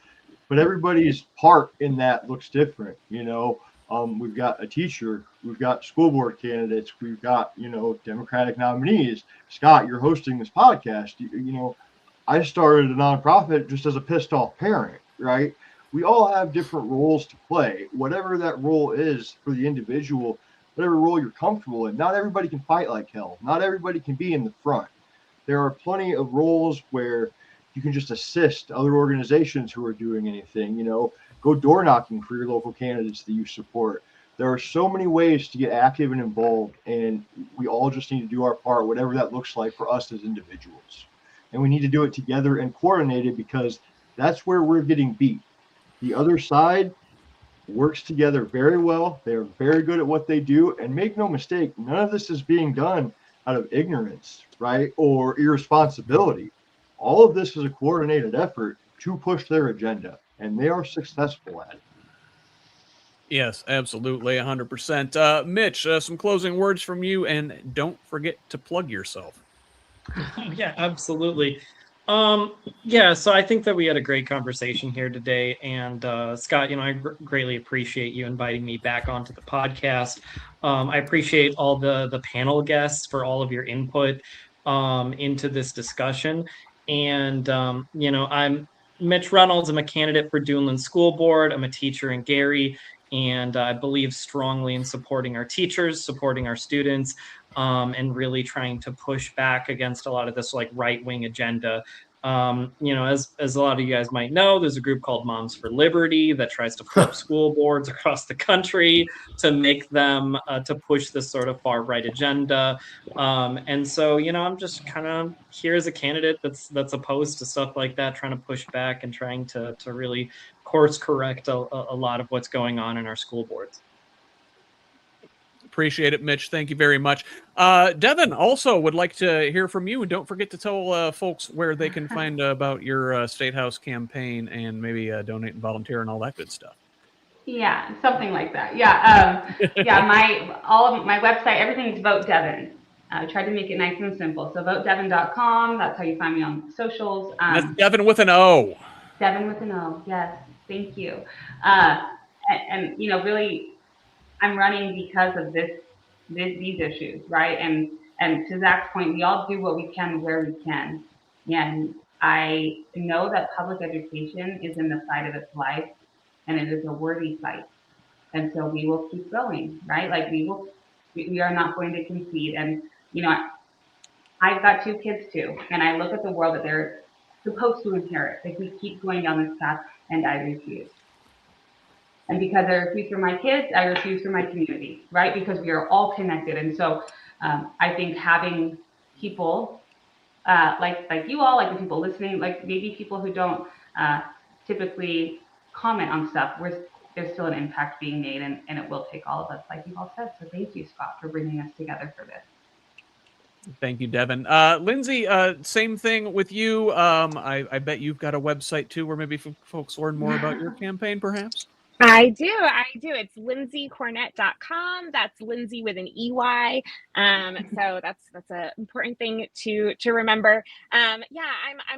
but everybody's part in that looks different. We've got a teacher, we've got school board candidates, we've got, Democratic nominees. Scott, you're hosting this podcast. I started a nonprofit just as a pissed off parent, right? We all have different roles to play, whatever that role is for the individual, whatever role you're comfortable in. Not everybody can fight like hell. Not everybody can be in the front. There are plenty of roles where you can just assist other organizations who are doing anything, go door knocking for your local candidates that you support. There are so many ways to get active and involved, and we all just need to do our part, whatever that looks like for us as individuals. And we need to do it together and coordinated, because that's where we're getting beat. The other side works together very well. They are very good at what they do. And make no mistake, none of this is being done out of ignorance, right? Or irresponsibility. All of this is a coordinated effort to push their agenda, and they are successful at it. Yes, absolutely, 100%. Mitch, some closing words from you, and don't forget to plug yourself. Yeah, absolutely. So I think that we had a great conversation here today, and Scott, I greatly appreciate you inviting me back onto the podcast. I appreciate all the panel guests for all of your input into this discussion. And I'm Mitch Reynolds. I'm a candidate for Duneland School Board. I'm a teacher in Gary, and I believe strongly in supporting our teachers, supporting our students, and really trying to push back against a lot of this right-wing agenda. As a lot of you guys might know, there's a group called Moms for Liberty that tries to flip school boards across the country to make them to push this sort of far-right agenda. And so, I'm just kind of here as a candidate that's opposed to stuff like that, trying to push back and trying to really course correct a lot of what's going on in our school boards. Appreciate it, Mitch. Thank you very much. Devon also would like to hear from you, and don't forget to tell folks where they can find about your State House campaign and maybe donate and volunteer and all that good stuff. Yeah, something like that. Yeah, my website, everything's Vote Devon. I tried to make it nice and simple. So votedevon.com. That's how you find me on socials. That's Devon with an O. Devon with an O. Yes, thank you. Really, I'm running because of these issues, right? And to Zach's point, we all do what we can where we can. And I know that public education is in the fight of its life, and it is a worthy fight. And so we will keep going, right? We are not going to concede. And, I've got 2 kids too, and I look at the world that they're supposed to inherit if we keep going down this path, and I refuse. And because I refuse for my kids, I refuse for my community, right? Because we are all connected. And so I think having people like you all, like the people listening, like maybe people who don't typically comment on stuff, there's still an impact being made, and it will take all of us, like you all said. So thank you, Scott, for bringing us together for this. Thank you, Devon. Lindsey, same thing with you. I bet you've got a website too, where maybe folks learn more about your campaign, perhaps. I do. It's lindseycornett.com. That's Lindsey with an EY. So that's an important thing to remember. I'm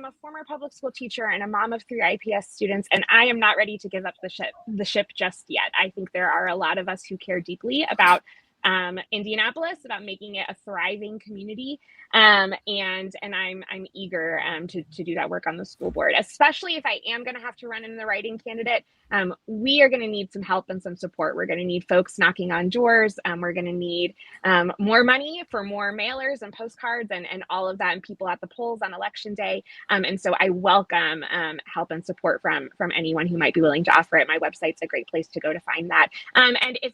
a former public school teacher and a mom of 3 IPS students, and I am not ready to give up the ship just yet. I think there are a lot of us who care deeply about Indianapolis, about making it a thriving community. And I'm eager to do that work on the school board, especially if I am going to have to run in the writing candidate. We are going to need some help and some support. We're going to need folks knocking on doors. We're going to need more money for more mailers and postcards and all of that, and people at the polls on election day. And so I welcome help and support from anyone who might be willing to offer it. My website's a great place to go to find that. And if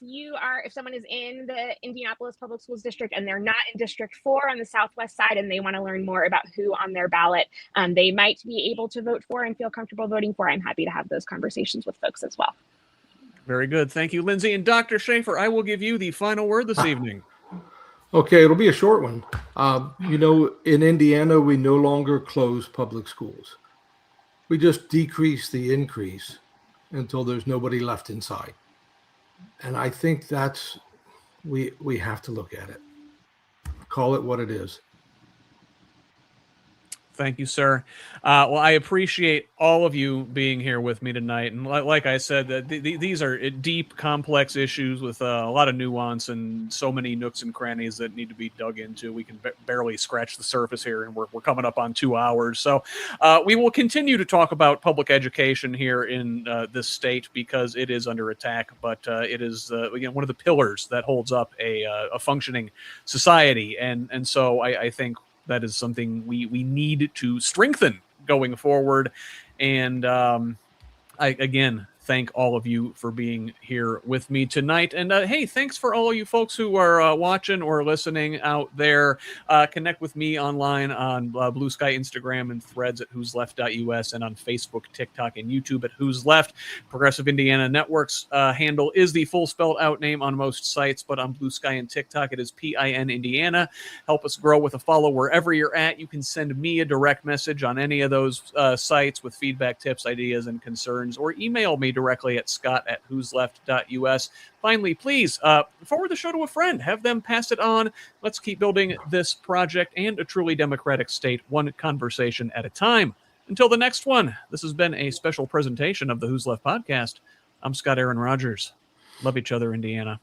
someone is in the Indianapolis Public Schools district and they're not in District 4 on the southwest side, and they want to learn more about who on their ballot they might be able to vote for and feel comfortable voting for, I'm happy to have those conversations with folks as well. Very good. Thank you, Lindsey. And Dr. Shaffer, I will give you the final word this evening. Okay, it'll be a short one. In Indiana, we no longer close public schools. We just decrease the increase until there's nobody left inside. And I think we have to look at it. Call it what it is. Thank you, sir. Well, I appreciate all of you being here with me tonight. And like I said, these are deep, complex issues with a lot of nuance and so many nooks and crannies that need to be dug into. We can barely scratch the surface here, and we're coming up on 2 hours. So we will continue to talk about public education here in this state because it is under attack, but it is one of the pillars that holds up a functioning society. And so I think that is something we need to strengthen going forward. And I, again, thank all of you for being here with me tonight. And hey, thanks for all of you folks who are watching or listening out there. Connect with me online on Blue Sky, Instagram, and Threads at whosleft.us, and on Facebook, TikTok, and YouTube at Who's Left. Progressive Indiana Network's handle is the full spelled out name on most sites, but on Blue Sky and TikTok, it is PIN Indiana. Help us grow with a follow wherever you're at. You can send me a direct message on any of those sites with feedback, tips, ideas, and concerns, or email me directly at scott@whosleft.us. Finally, please forward the show to a friend. Have them pass it on. Let's keep building this project and a truly democratic state, one conversation at a time. Until the next one, this has been a special presentation of the Who's Left podcast. I'm Scott Aaron Rogers. Love each other, Indiana.